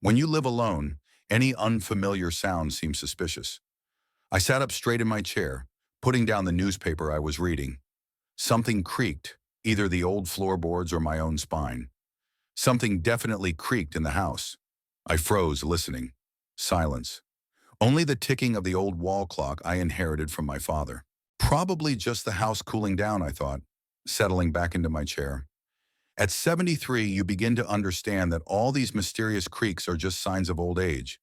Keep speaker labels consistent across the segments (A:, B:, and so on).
A: When you live alone, any unfamiliar sound seems suspicious. I sat up straight in my chair, putting down the newspaper I was reading. Something creaked, either the old floorboards or my own spine. Something definitely creaked in the house. I froze, listening. Silence. Only the ticking of the old wall clock I inherited from my father. Probably just the house cooling down, I thought, settling back into my chair. At 73, you begin to understand that all these mysterious creaks are just signs of old age.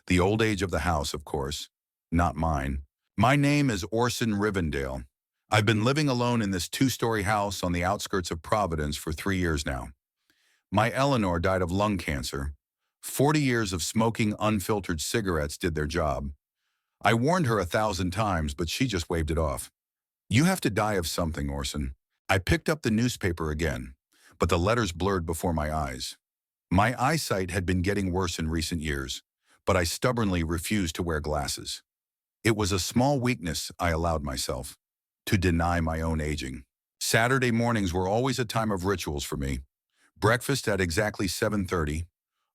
A: The old age of the house, of course, not mine. My name is Orson Rivendell. I've been living alone in this two-story house on the outskirts of Providence for 3 years now. My Eleanor died of lung cancer. 40 years of smoking unfiltered cigarettes did their job. I warned her 1,000 times, but she just waved it off. You have to die of something, Orson. I picked up the newspaper again, but the letters blurred before my eyes. My eyesight had been getting worse in recent years, but I stubbornly refused to wear glasses. It was a small weakness I allowed myself, to deny my own aging. Saturday mornings were always a time of rituals for me. Breakfast at exactly 7:30,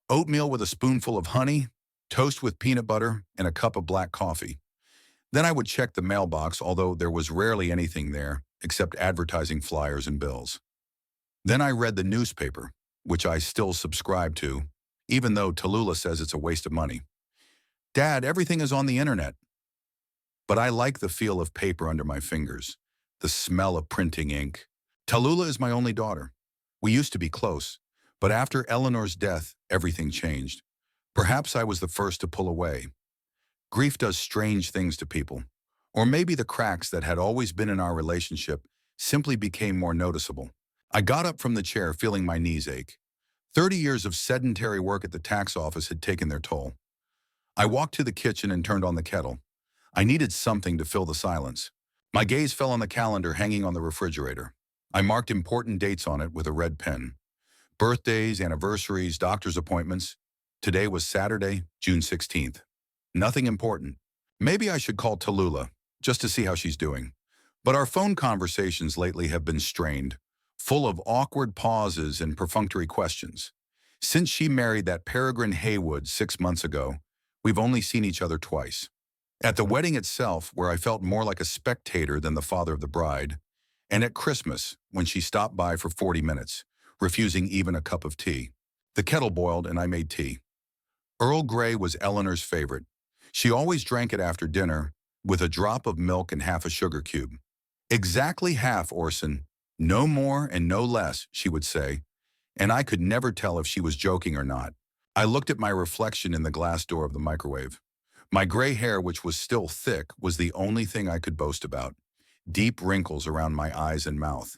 A: oatmeal with a spoonful of honey, toast with peanut butter, and a cup of black coffee. Then I would check the mailbox, although there was rarely anything there except advertising flyers and bills. Then I read the newspaper, which I still subscribe to, even though Tallulah says it's a waste of money. Dad, everything is on the internet. But I like the feel of paper under my fingers, the smell of printing ink. Tallulah is my only daughter. We used to be close, but after Eleanor's death, everything changed. Perhaps I was the first to pull away. Grief does strange things to people. Or maybe the cracks that had always been in our relationship simply became more noticeable. I got up from the chair feeling my knees ache. 30 years of sedentary work at the tax office had taken their toll. I walked to the kitchen and turned on the kettle. I needed something to fill the silence. My gaze fell on the calendar hanging on the refrigerator. I marked important dates on it with a red pen. Birthdays, anniversaries, doctor's appointments. Today was Saturday, June 16th. Nothing important. Maybe I should call Tallulah, just to see how she's doing. But our phone conversations lately have been strained, full of awkward pauses and perfunctory questions. Since she married that Peregrine Haywood 6 months ago, we've only seen each other twice. At the wedding itself, where I felt more like a spectator than the father of the bride, and at Christmas, when she stopped by for 40 minutes, refusing even a cup of tea. The kettle boiled and I made tea. Earl Grey was Eleanor's favorite. She always drank it after dinner, with a drop of milk and half a sugar cube. Exactly half, Orson. No more and no less, she would say, and I could never tell if she was joking or not. I looked at my reflection in the glass door of the microwave. My gray hair, which was still thick, was the only thing I could boast about. Deep wrinkles around my eyes and mouth.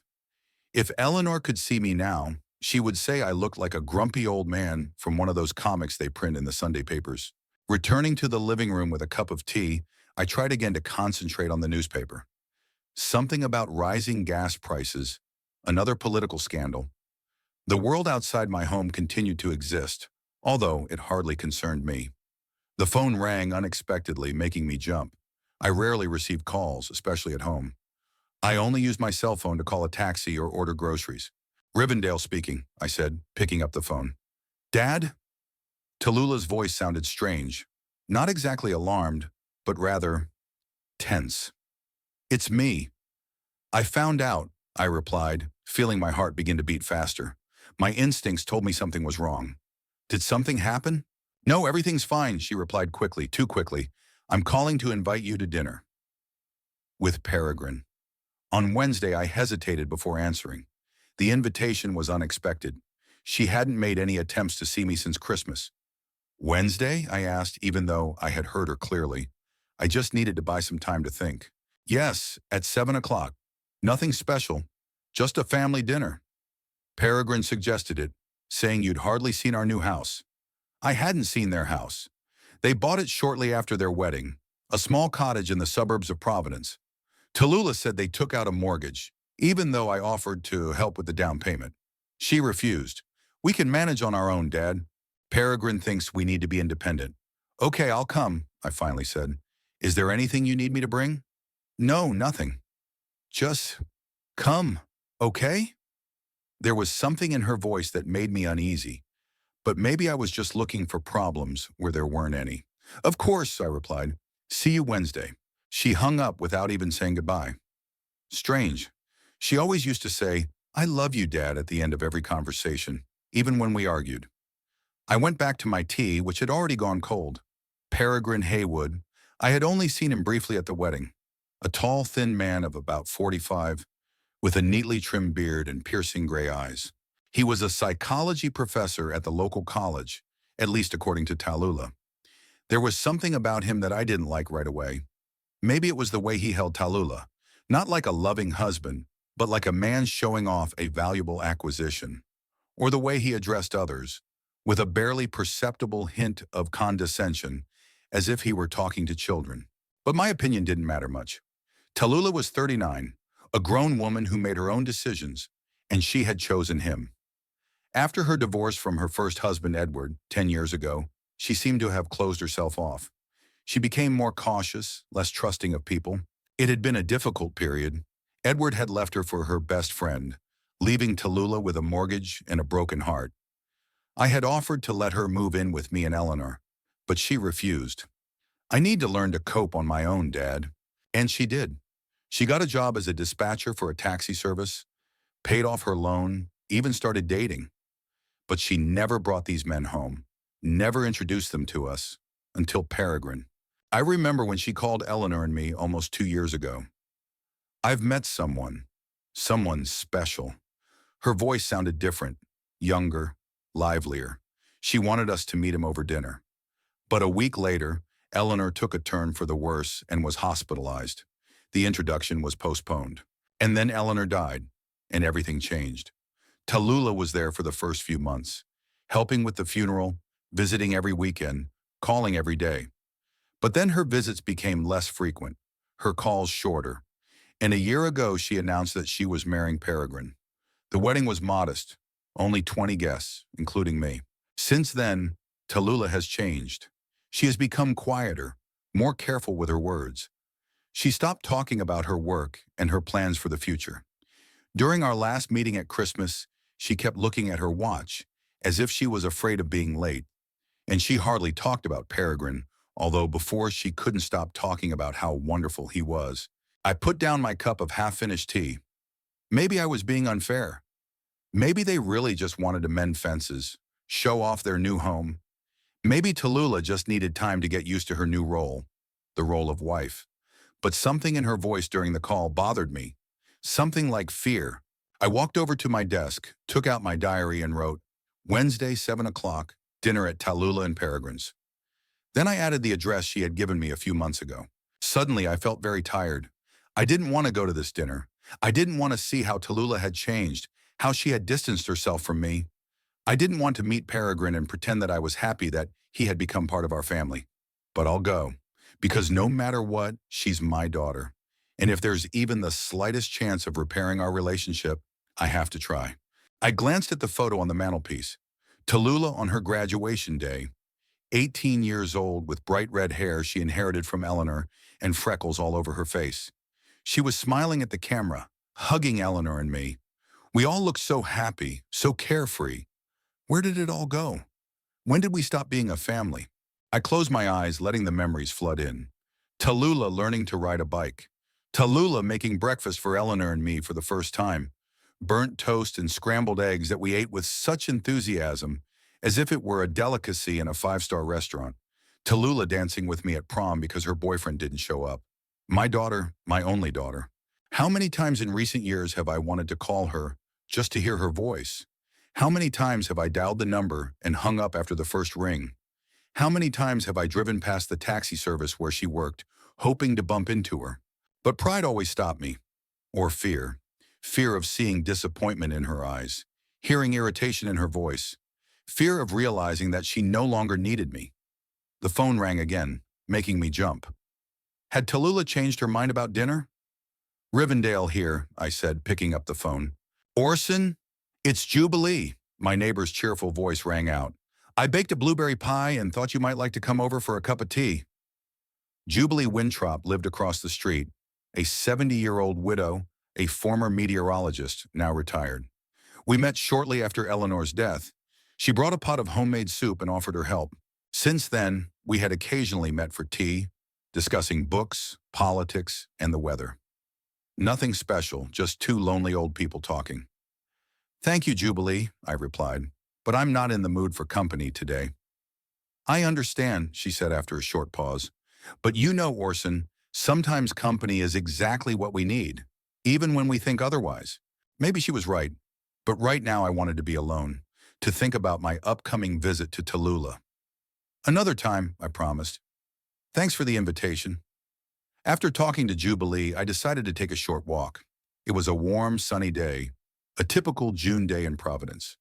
A: If Eleanor could see me now, she would say I looked like a grumpy old man from one of those comics they print in the Sunday papers. Returning to the living room with a cup of tea, I tried again to concentrate on the newspaper. Something about rising gas prices, another political scandal. The world outside my home continued to exist, although it hardly concerned me. The phone rang unexpectedly, making me jump. I rarely receive calls, especially at home. I only use my cell phone to call a taxi or order groceries. Rivendell speaking, I said, picking up the phone. Dad? Tallulah's voice sounded strange, not exactly alarmed, but rather tense. It's me. I found out, I replied, feeling my heart begin to beat faster. My instincts told me something was wrong. Did something happen? No, everything's fine, she replied quickly, too quickly. I'm calling to invite you to dinner. With Peregrine. On Wednesday, I hesitated before answering. The invitation was unexpected. She hadn't made any attempts to see me since Christmas. Wednesday? I asked, even though I had heard her clearly. I just needed to buy some time to think. Yes, at 7 o'clock. Nothing special, just a family dinner. Peregrine suggested it, saying you'd hardly seen our new house. I hadn't seen their house. They bought it shortly after their wedding, a small cottage in the suburbs of Providence. Tallulah said they took out a mortgage, even though I offered to help with the down payment. She refused. We can manage on our own, Dad. Peregrine thinks we need to be independent. Okay, I'll come, I finally said. Is there anything you need me to bring? No, nothing. Just come, okay? There was something in her voice that made me uneasy, But maybe I was just looking for problems where there weren't any. Of course, I replied. See you Wednesday. She hung up without even saying goodbye. Strange. She always used to say, I love you, Dad, at the end of every conversation, even when we argued. I went back to my tea, which had already gone cold. Peregrine Haywood. I had only seen him briefly at the wedding. A tall, thin man of about 45, with a neatly trimmed beard and piercing gray eyes. He was a psychology professor at the local college, at least according to Tallulah. There was something about him that I didn't like right away. Maybe it was the way he held Tallulah, not like a loving husband, but like a man showing off a valuable acquisition, or the way he addressed others, with a barely perceptible hint of condescension, as if he were talking to children. But my opinion didn't matter much. Tallulah was 39, a grown woman who made her own decisions, and she had chosen him. After her divorce from her first husband, Edward, 10 years ago, she seemed to have closed herself off. She became more cautious, less trusting of people. It had been a difficult period. Edward had left her for her best friend, leaving Tallulah with a mortgage and a broken heart. I had offered to let her move in with me and Eleanor, but she refused. I need to learn to cope on my own, Dad. And she did. She got a job as a dispatcher for a taxi service, paid off her loan, even started dating. But she never brought these men home, never introduced them to us, until Peregrine. I remember when she called Eleanor and me almost 2 years ago. I've met someone special. Her voice sounded different, younger, livelier. She wanted us to meet him over dinner. But a week later, Eleanor took a turn for the worse and was hospitalized. The introduction was postponed. And then Eleanor died, and everything changed. Tallulah was there for the first few months, helping with the funeral, visiting every weekend, calling every day. But then her visits became less frequent, her calls shorter. And a year ago, she announced that she was marrying Peregrine. The wedding was modest, only 20 guests, including me. Since then, Tallulah has changed. She has become quieter, more careful with her words. She stopped talking about her work and her plans for the future. During our last meeting at Christmas, she kept looking at her watch, as if she was afraid of being late. And she hardly talked about Peregrine, although before she couldn't stop talking about how wonderful he was. I put down my cup of half-finished tea. Maybe I was being unfair. Maybe they really just wanted to mend fences, show off their new home. Maybe Tallulah just needed time to get used to her new role, the role of wife. But something in her voice during the call bothered me, something like fear. I walked over to my desk, took out my diary and wrote, Wednesday, 7 o'clock, dinner at Tallulah and Peregrine's. Then I added the address she had given me a few months ago. Suddenly, I felt very tired. I didn't want to go to this dinner. I didn't want to see how Tallulah had changed, how she had distanced herself from me. I didn't want to meet Peregrine and pretend that I was happy that he had become part of our family. But I'll go, because no matter what, she's my daughter. And if there's even the slightest chance of repairing our relationship, I have to try. I glanced at the photo on the mantelpiece. Tallulah on her graduation day, 18 years old with bright red hair she inherited from Eleanor and freckles all over her face. She was smiling at the camera, hugging Eleanor and me. We all looked so happy, so carefree. Where did it all go? When did we stop being a family? I closed my eyes, letting the memories flood in. Tallulah learning to ride a bike. Tallulah making breakfast for Eleanor and me for the first time. Burnt toast and scrambled eggs that we ate with such enthusiasm, as if it were a delicacy in a 5-star restaurant. Tallulah dancing with me at prom because her boyfriend didn't show up. My daughter, my only daughter. How many times in recent years have I wanted to call her just to hear her voice? How many times have I dialed the number and hung up after the first ring? How many times have I driven past the taxi service where she worked, hoping to bump into her? But pride always stopped me. Or fear. Fear of seeing disappointment in her eyes, hearing irritation in her voice. Fear of realizing that she no longer needed me. The phone rang again, making me jump. Had Tallulah changed her mind about dinner? Rivendell here, I said, picking up the phone. Orson? It's Jubilee, my neighbor's cheerful voice rang out. I baked a blueberry pie and thought you might like to come over for a cup of tea. Jubilee Winthrop lived across the street, a 70-year-old widow, a former meteorologist, now retired. We met shortly after Eleanor's death. She brought a pot of homemade soup and offered her help. Since then, we had occasionally met for tea, discussing books, politics, and the weather. Nothing special, just two lonely old people talking. "Thank you, Jubilee," I replied, "but I'm not in the mood for company today." "I understand," she said after a short pause. "But you know, Orson, sometimes company is exactly what we need, even when we think otherwise." Maybe she was right, but right now I wanted to be alone, to think about my upcoming visit to Tallulah. "Another time," I promised. "Thanks for the invitation." After talking to Jubilee, I decided to take a short walk. It was a warm, sunny day, a typical June day in Providence.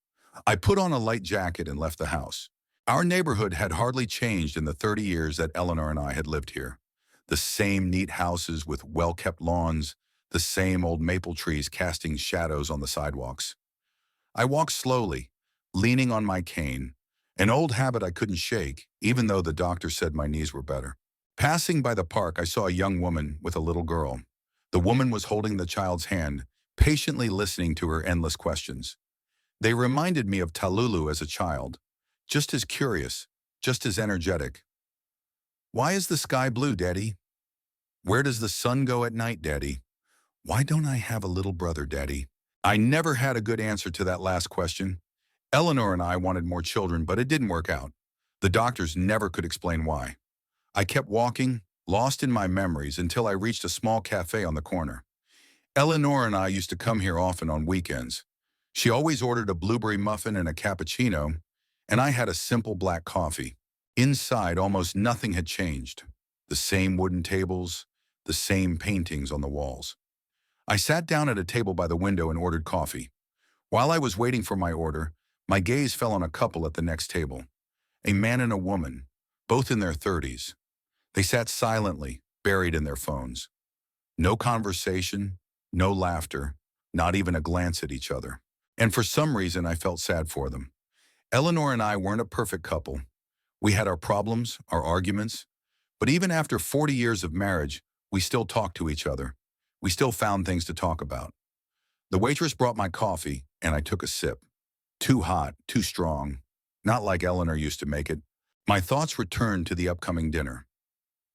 A: I put on a light jacket and left the house. Our neighborhood had hardly changed in the 30 years that Eleanor and I had lived here. The same neat houses with well-kept lawns, the same old maple trees casting shadows on the sidewalks. I walked slowly, leaning on my cane, an old habit I couldn't shake, even though the doctor said my knees were better. Passing by the park, I saw a young woman with a little girl. The woman was holding the child's hand, patiently listening to her endless questions. They reminded me of Tallulah as a child, just as curious, just as energetic. "Why is the sky blue, Daddy? Where does the sun go at night, Daddy? Why don't I have a little brother, Daddy?" I never had a good answer to that last question. Eleanor and I wanted more children, but it didn't work out. The doctors never could explain why. I kept walking, lost in my memories, until I reached a small cafe on the corner. Eleanor and I used to come here often on weekends. She always ordered a blueberry muffin and a cappuccino, and I had a simple black coffee. Inside, almost nothing had changed. The same wooden tables, the same paintings on the walls. I sat down at a table by the window and ordered coffee. While I was waiting for my order, my gaze fell on a couple at the next table. A man and a woman, both in their 30s. They sat silently, buried in their phones. No conversation, no laughter, not even a glance at each other. And for some reason, I felt sad for them. Eleanor and I weren't a perfect couple. We had our problems, our arguments, but even after 40 years of marriage, we still talked to each other. We still found things to talk about. The waitress brought my coffee, and I took a sip. Too hot, too strong, not like Eleanor used to make it. My thoughts returned to the upcoming dinner.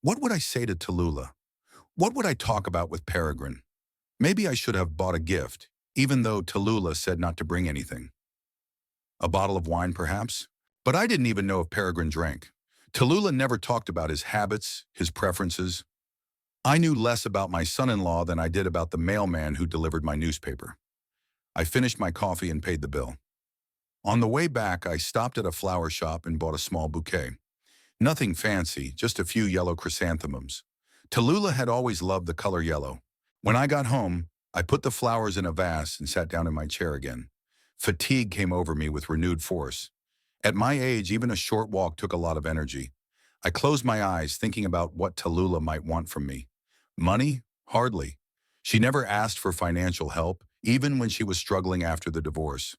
A: What would I say to Tallulah? What would I talk about with Peregrine? Maybe I should have bought a gift, even though Tallulah said not to bring anything. A bottle of wine, perhaps? But I didn't even know if Peregrine drank. Tallulah never talked about his habits, his preferences. I knew less about my son-in-law than I did about the mailman who delivered my newspaper. I finished my coffee and paid the bill. On the way back, I stopped at a flower shop and bought a small bouquet. Nothing fancy, just a few yellow chrysanthemums. Tallulah had always loved the color yellow. When I got home, I put the flowers in a vase and sat down in my chair again. Fatigue came over me with renewed force. At my age, even a short walk took a lot of energy. I closed my eyes, thinking about what Tallulah might want from me. Money? Hardly. She never asked for financial help, even when she was struggling after the divorce.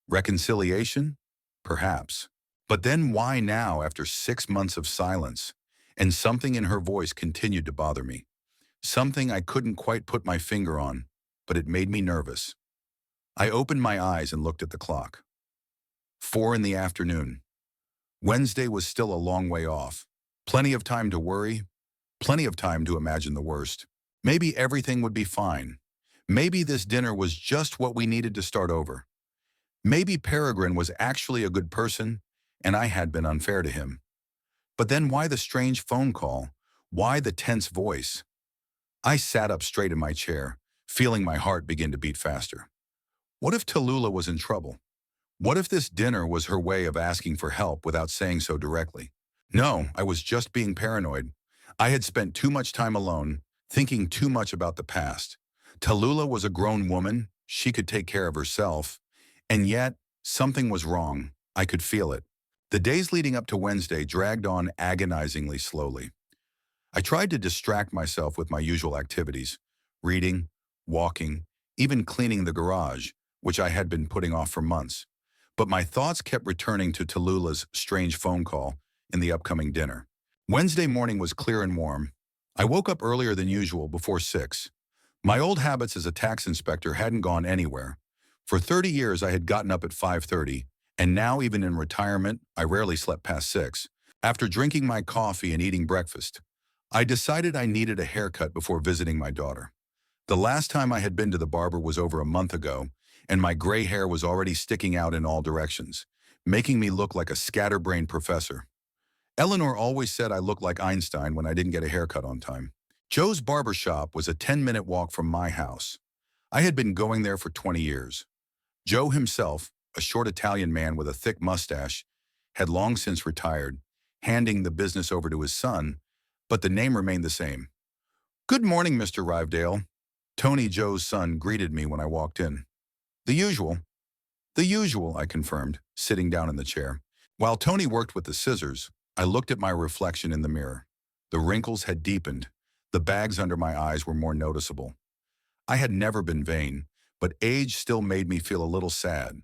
A: Reconciliation? Perhaps. But then why now, after 6 months of silence? And something in her voice continued to bother me. Something I couldn't quite put my finger on, but it made me nervous. I opened my eyes and looked at the clock. 4 in the afternoon. Wednesday was still a long way off. Plenty of time to worry, plenty of time to imagine the worst. Maybe everything would be fine. Maybe this dinner was just what we needed to start over. Maybe Peregrine was actually a good person, and I had been unfair to him. But then why the strange phone call? Why the tense voice? I sat up straight in my chair, feeling my heart begin to beat faster. What if Tallulah was in trouble? What if this dinner was her way of asking for help without saying so directly? No, I was just being paranoid. I had spent too much time alone, thinking too much about the past. Tallulah was a grown woman. She could take care of herself. And yet, something was wrong. I could feel it. The days leading up to Wednesday dragged on agonizingly slowly. I tried to distract myself with my usual activities, reading, walking, even cleaning the garage, which I had been putting off for months. But my thoughts kept returning to Tallulah's strange phone call and the upcoming dinner. Wednesday morning was clear and warm. I woke up earlier than usual, before 6. My old habits as a tax inspector hadn't gone anywhere. For 30 years I had gotten up at 5:30, And now, even in retirement, I rarely slept past 6. After drinking my coffee and eating breakfast, I decided I needed a haircut before visiting my daughter. The last time I had been to the barber was over a month ago, and my gray hair was already sticking out in all directions, making me look like a scatterbrained professor. Eleanor always said I looked like Einstein when I didn't get a haircut on time. Joe's barber shop was a 10-minute walk from my house. I had been going there for 20 years. Joe himself, a short Italian man with a thick mustache, had long since retired, handing the business over to his son, but the name remained the same. "Good morning, Mr. Rivedale." Tony, Joe's son, greeted me when I walked in. "The usual." "The usual," I confirmed, sitting down in the chair. While Tony worked with the scissors, I looked at my reflection in the mirror. The wrinkles had deepened. The bags under my eyes were more noticeable. I had never been vain, but age still made me feel a little sad.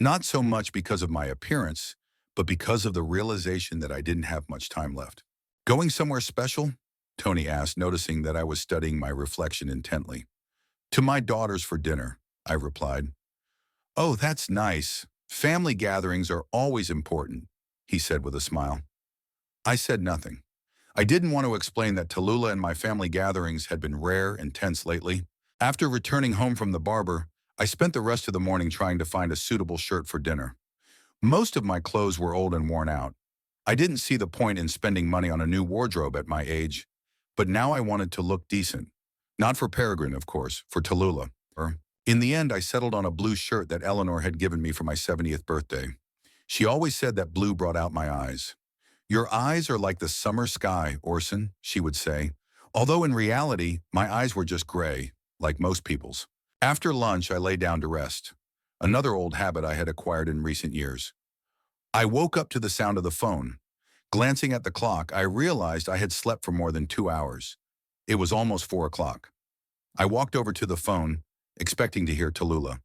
A: Not so much because of my appearance, but because of the realization that I didn't have much time left. "Going somewhere special?" Tony asked, noticing that I was studying my reflection intently. "To my daughter's for dinner," I replied. "Oh, that's nice. Family gatherings are always important," he said with a smile. I said nothing. I didn't want to explain that Tallulah and my family gatherings had been rare and tense lately. After returning home from the barber, I spent the rest of the morning trying to find a suitable shirt for dinner. Most of my clothes were old and worn out. I didn't see the point in spending money on a new wardrobe at my age, but now I wanted to look decent. Not for Peregrine, of course, for Tallulah. In the end, I settled on a blue shirt that Eleanor had given me for my 70th birthday. She always said that blue brought out my eyes. "Your eyes are like the summer sky, Orson," she would say, although in reality, my eyes were just gray, like most people's. After lunch, I lay down to rest, another old habit I had acquired in recent years. I woke up to the sound of the phone. Glancing at the clock, I realized I had slept for more than 2 hours. It was almost 4 o'clock. I walked over to the phone, expecting to hear Tallulah.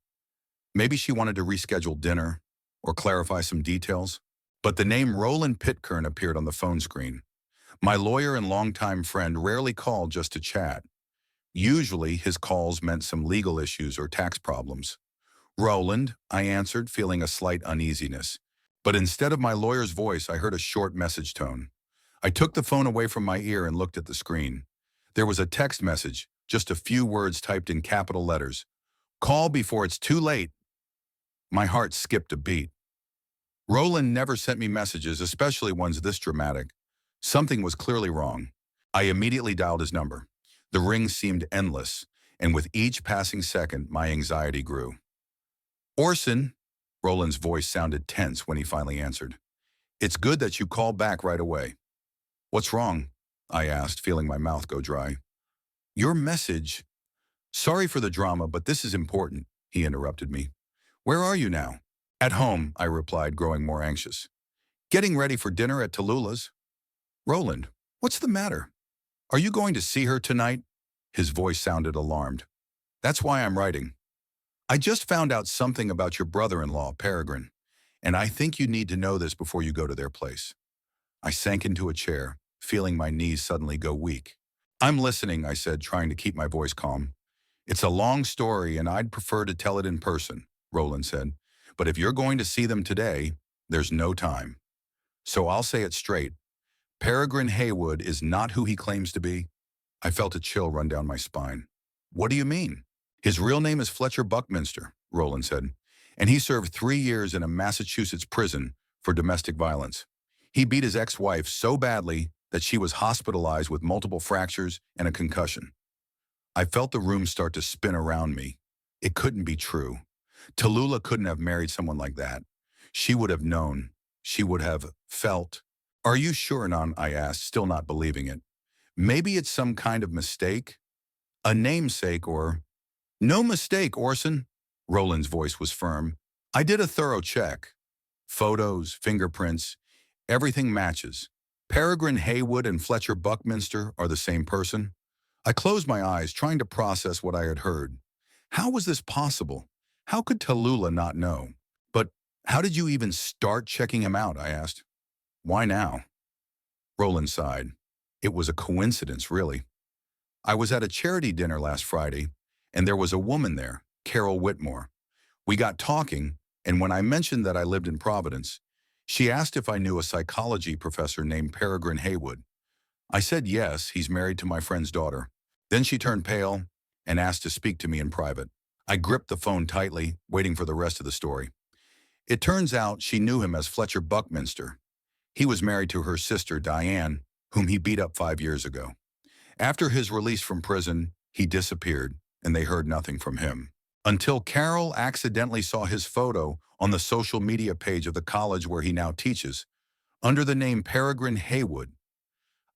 A: Maybe she wanted to reschedule dinner or clarify some details. But the name Roland Pitcairn appeared on the phone screen. My lawyer and longtime friend rarely called just to chat. Usually, his calls meant some legal issues or tax problems. "Roland," I answered, feeling a slight uneasiness. But instead of my lawyer's voice, I heard a short message tone. I took the phone away from my ear and looked at the screen. There was a text message, just a few words typed in capital letters. "Call before it's too late." My heart skipped a beat. Roland never sent me messages, especially ones this dramatic. Something was clearly wrong. I immediately dialed his number. The rings seemed endless, and with each passing second, my anxiety grew. "Orson," Roland's voice sounded tense when he finally answered. "It's good that you called back right away." "What's wrong?" I asked, feeling my mouth go dry. "Your message." "Sorry for the drama, but this is important," he interrupted me. "Where are you now?" "At home," I replied, growing more anxious. "Getting ready for dinner at Tallulah's." "Roland, what's the matter? Are you going to see her tonight?" His voice sounded alarmed. "That's why I'm writing. I just found out something about your brother-in-law, Peregrine, and I think you need to know this before you go to their place." I sank into a chair, feeling my knees suddenly go weak. "I'm listening," I said, trying to keep my voice calm. "It's a long story, and I'd prefer to tell it in person," Roland said. "But if you're going to see them today, there's no time. So I'll say it straight. Peregrine Haywood is not who he claims to be." I felt a chill run down my spine. "What do you mean?" "His real name is Fletcher Buckminster," Roland said, "and he served 3 years in a Massachusetts prison for domestic violence. He beat his ex-wife so badly that she was hospitalized with multiple fractures and a concussion." I felt the room start to spin around me. It couldn't be true. Tallulah couldn't have married someone like that. She would have known. She would have felt. "Are you sure, Nan?" I asked, still not believing it. "Maybe it's some kind of mistake? A namesake or—" "No mistake, Orson." Roland's voice was firm. "I did a thorough check. Photos, fingerprints, everything matches. Peregrine Haywood and Fletcher Buckminster are the same person." I closed my eyes, trying to process what I had heard. How was this possible? How could Tallulah not know? "But how did you even start checking him out?" I asked. "Why now?" Roland sighed. "It was a coincidence, really. I was at a charity dinner last Friday, and there was a woman there, Carol Whitmore. We got talking, And when I mentioned that I lived in Providence, she asked if I knew a psychology professor named Peregrine Haywood. I said yes, he's married to my friend's daughter. Then she turned pale and asked to speak to me in private. I gripped the phone tightly, waiting for the rest of the story. It turns out she knew him as Fletcher Buckminster. He was married to her sister, Diane, whom he beat up 5 years ago. After his release from prison, he disappeared, and they heard nothing from him. Until Carol accidentally saw his photo on the social media page of the college where he now teaches, under the name Peregrine Haywood.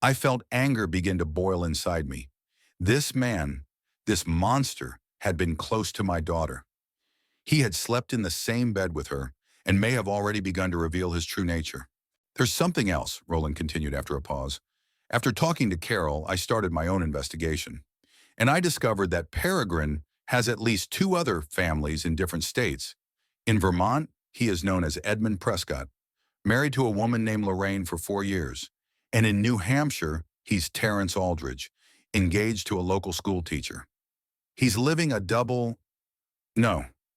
A: I felt anger begin to boil inside me. This man, this monster, had been close to my daughter. He had slept in the same bed with her and may have already begun to reveal his true nature. There's something else, Roland continued after a pause. After talking to Carol, I started my own investigation, and I discovered that Peregrine has at least 2 other families in different states. In Vermont, he is known as Edmund Prescott, married to a woman named Lorraine for 4 years. And in New Hampshire, he's Terrence Aldridge, engaged to a local school teacher. He's living a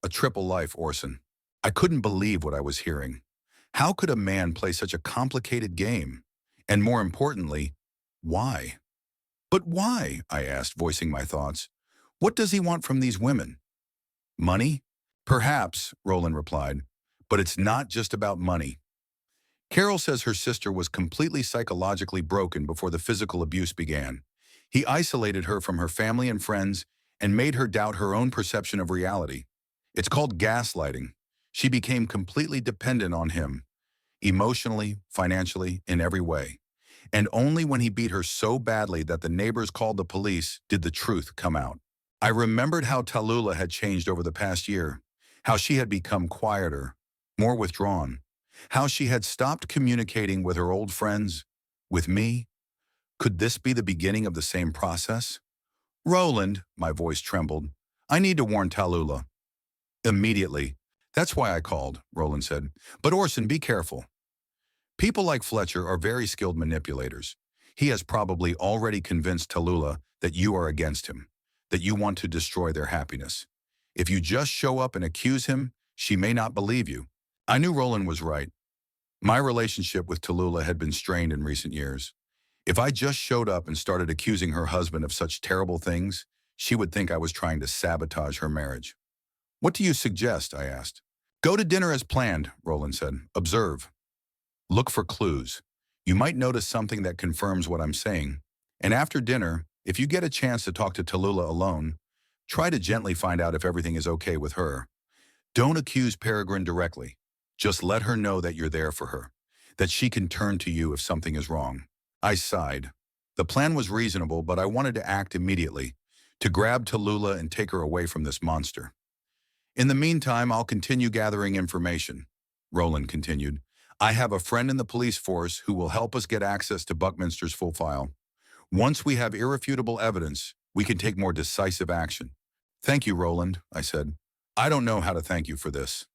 A: triple life, Orson. I couldn't believe what I was hearing. How could a man play such a complicated game? And more importantly, why? But why? I asked, voicing my thoughts. What does he want from these women? Money? Perhaps, Roland replied, but it's not just about money. Carol says her sister was completely psychologically broken before the physical abuse began. He isolated her from her family and friends and made her doubt her own perception of reality. It's called gaslighting. She became completely dependent on him, emotionally, financially, in every way. And only when he beat her so badly that the neighbors called the police did the truth come out. I remembered how Tallulah had changed over the past year, how she had become quieter, more withdrawn, how she had stopped communicating with her old friends, with me. Could this be the beginning of the same process? Roland, my voice trembled, I need to warn Tallulah. Immediately. That's why I called, Roland said. But Orson, be careful. People like Fletcher are very skilled manipulators. He has probably already convinced Tallulah that you are against him, that you want to destroy their happiness. If you just show up and accuse him, she may not believe you. I knew Roland was right. My relationship with Tallulah had been strained in recent years. If I just showed up and started accusing her husband of such terrible things, she would think I was trying to sabotage her marriage. What do you suggest? I asked. Go to dinner as planned, Roland said. Observe. Look for clues. You might notice something that confirms what I'm saying. And after dinner, if you get a chance to talk to Tallulah alone, try to gently find out if everything is okay with her. Don't accuse Peregrine directly. Just let her know that you're there for her, that she can turn to you if something is wrong. I sighed. The plan was reasonable, but I wanted to act immediately, to grab Tallulah and take her away from this monster. In the meantime, I'll continue gathering information, Roland continued. I have a friend in the police force who will help us get access to Buckminster's full file. Once we have irrefutable evidence, we can take more decisive action. Thank you, Roland, I said. I don't know how to thank you for this.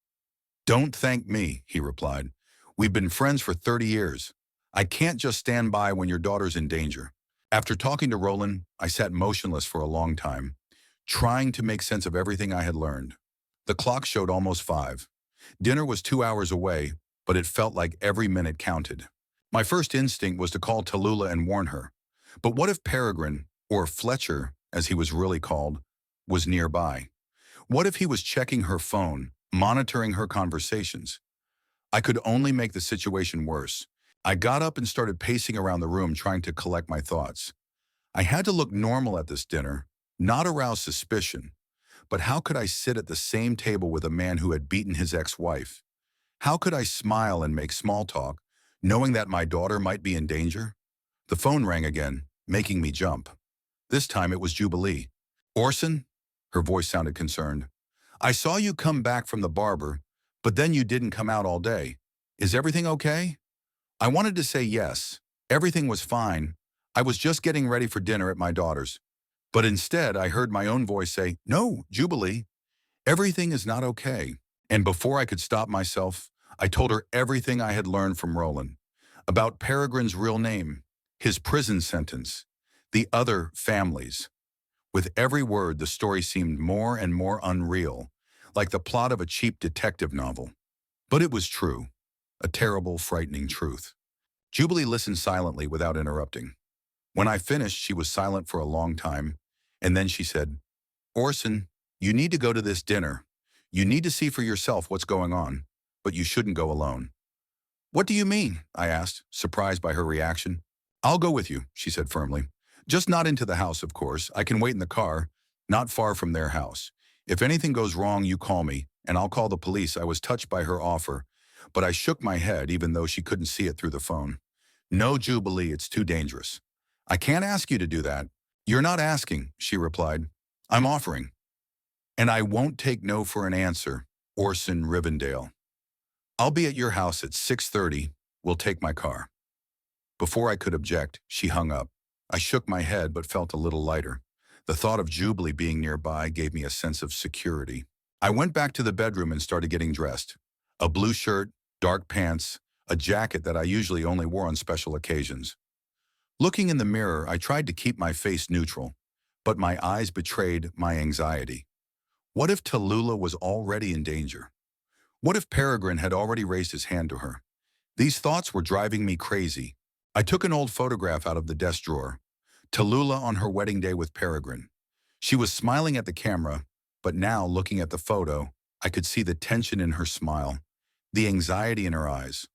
A: Don't thank me, he replied. We've been friends for 30 years. I can't just stand by when your daughter's in danger. After talking to Roland, I sat motionless for a long time, trying to make sense of everything I had learned. The clock showed almost 5. Dinner was 2 hours away, but it felt like every minute counted. My first instinct was to call Tallulah and warn her. But what if Peregrine, or Fletcher, as he was really called, was nearby? What if he was checking her phone, monitoring her conversations? I could only make the situation worse. I got up and started pacing around the room trying to collect my thoughts. I had to look normal at this dinner, not arouse suspicion. But how could I sit at the same table with a man who had beaten his ex-wife? How could I smile and make small talk, knowing that my daughter might be in danger? The phone rang again, making me jump. This time it was Jubilee. Orson? Her voice sounded concerned. I saw you come back from the barber, but then you didn't come out all day. Is everything okay? I wanted to say yes. Everything was fine. I was just getting ready for dinner at my daughter's. But instead, I heard my own voice say, No, Jubilee, everything is not okay. And before I could stop myself, I told her everything I had learned from Roland, about Peregrine's real name, his prison sentence, the other families. With every word, the story seemed more and more unreal, like the plot of a cheap detective novel. But it was true, a terrible, frightening truth. Jubilee listened silently without interrupting. When I finished, she was silent for a long time, and then she said, "Orson, you need to go to this dinner. You need to see for yourself what's going on, but you shouldn't go alone." "What do you mean?" I asked, surprised by her reaction. "I'll go with you," she said firmly. "Just not into the house, of course. I can wait in the car, not far from their house. If anything goes wrong, you call me, and I'll call the police." I was touched by her offer, but I shook my head even though she couldn't see it through the phone. "No, Jubilee, it's too dangerous." "I can't ask you to do that." "You're not asking," she replied. "I'm offering. And I won't take no for an answer." Orson Rivendell. "I'll be at your house at 6:30. We'll take my car." Before I could object, she hung up. I shook my head but felt a little lighter. The thought of Jubilee being nearby gave me a sense of security. I went back to the bedroom and started getting dressed. A blue shirt, dark pants, a jacket that I usually only wore on special occasions. Looking in the mirror, I tried to keep my face neutral, but my eyes betrayed my anxiety. What if Tallulah was already in danger? What if Peregrine had already raised his hand to her? These thoughts were driving me crazy. I took an old photograph out of the desk drawer. Tallulah on her wedding day with Peregrine. She was smiling at the camera, but now, looking at the photo, I could see the tension in her smile, the anxiety in her eyes.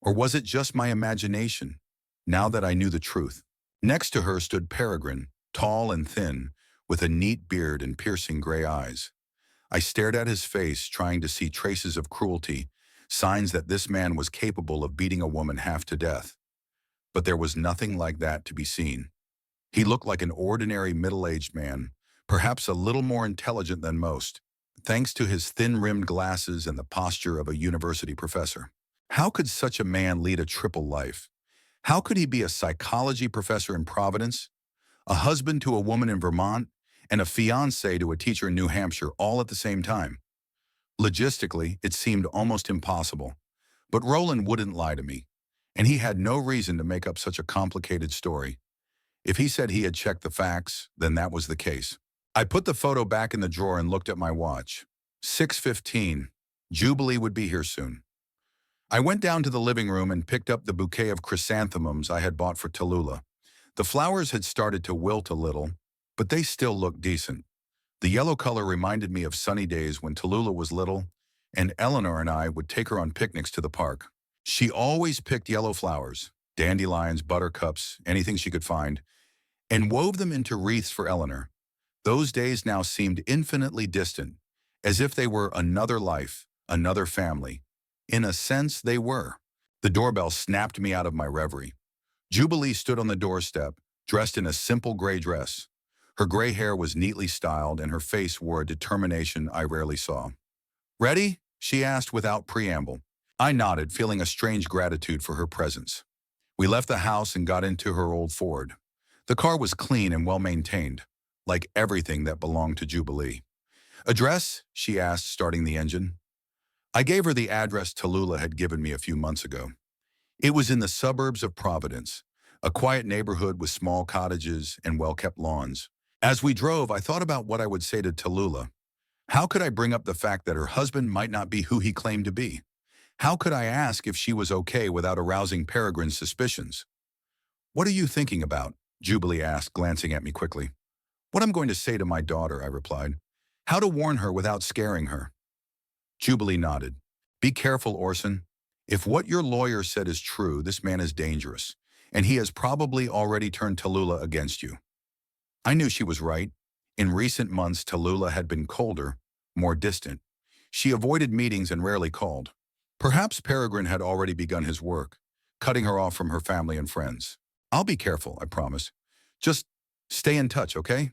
A: Or was it just my imagination, now that I knew the truth? Next to her stood Peregrine, tall and thin, with a neat beard and piercing gray eyes. I stared at his face, trying to see traces of cruelty, signs that this man was capable of beating a woman half to death. But there was nothing like that to be seen. He looked like an ordinary middle-aged man, perhaps a little more intelligent than most, thanks to his thin-rimmed glasses and the posture of a university professor. How could such a man lead a triple life? How could he be a psychology professor in Providence, a husband to a woman in Vermont, and a fiancé to a teacher in New Hampshire all at the same time? Logistically, it seemed almost impossible. But Roland wouldn't lie to me, and he had no reason to make up such a complicated story. If he said he had checked the facts, then that was the case. I put the photo back in the drawer and looked at my watch. 6:15. Jubilee would be here soon. I went down to the living room and picked up the bouquet of chrysanthemums I had bought for Tallulah. The flowers had started to wilt a little, but they still looked decent. The yellow color reminded me of sunny days when Tallulah was little, and Eleanor and I would take her on picnics to the park. She always picked yellow flowers, dandelions, buttercups, anything she could find, and wove them into wreaths for Eleanor. Those days now seemed infinitely distant, as if they were another life, another family. In a sense, they were. The doorbell snapped me out of my reverie. Jubilee stood on the doorstep, dressed in a simple gray dress. Her gray hair was neatly styled, and her face wore a determination I rarely saw. "Ready?" she asked without preamble. I nodded, feeling a strange gratitude for her presence. We left the house and got into her old Ford. The car was clean and well-maintained, like everything that belonged to Jubilee. "Address?" she asked, starting the engine. I gave her the address Tallulah had given me a few months ago. It was in the suburbs of Providence, a quiet neighborhood with small cottages and well-kept lawns. As we drove, I thought about what I would say to Tallulah. How could I bring up the fact that her husband might not be who he claimed to be? How could I ask if she was okay without arousing Peregrine's suspicions? "What are you thinking about?" Jubilee asked, glancing at me quickly. "What I'm going to say to my daughter," I replied. "How to warn her without scaring her." Jubilee nodded. "Be careful, Orson. If what your lawyer said is true, this man is dangerous, and he has probably already turned Tallulah against you." I knew she was right. In recent months, Tallulah had been colder, more distant. She avoided meetings and rarely called. Perhaps Peregrine had already begun his work, cutting her off from her family and friends. "I'll be careful," I promised. "Just stay in touch, okay?"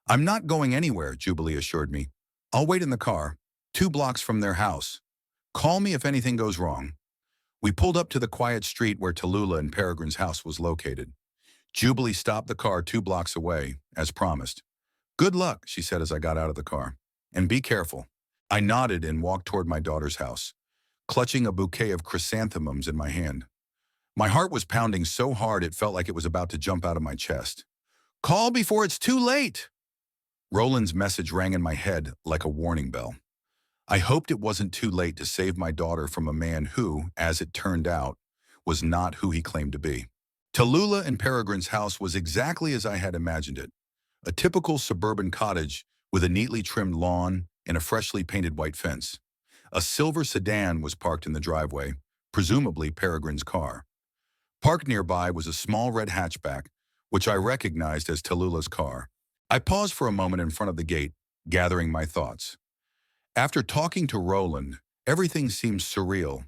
A: "I'm not going anywhere," Jubilee assured me. "I'll wait in the car, 2 blocks from their house. Call me if anything goes wrong." We pulled up to the quiet street where Tallulah and Peregrine's house was located. Jubilee stopped the car 2 blocks away, as promised. "Good luck," she said as I got out of the car. "And be careful." I nodded and walked toward my daughter's house, clutching a bouquet of chrysanthemums in my hand. My heart was pounding so hard it felt like it was about to jump out of my chest. "Call before it's too late!" Roland's message rang in my head like a warning bell. I hoped it wasn't too late to save my daughter from a man who, as it turned out, was not who he claimed to be. Tallulah and Peregrine's house was exactly as I had imagined it. A typical suburban cottage with a neatly trimmed lawn and a freshly painted white fence. A silver sedan was parked in the driveway, presumably Peregrine's car. Parked nearby was a small red hatchback, which I recognized as Tallulah's car. I paused for a moment in front of the gate, gathering my thoughts. After talking to Roland, everything seemed surreal.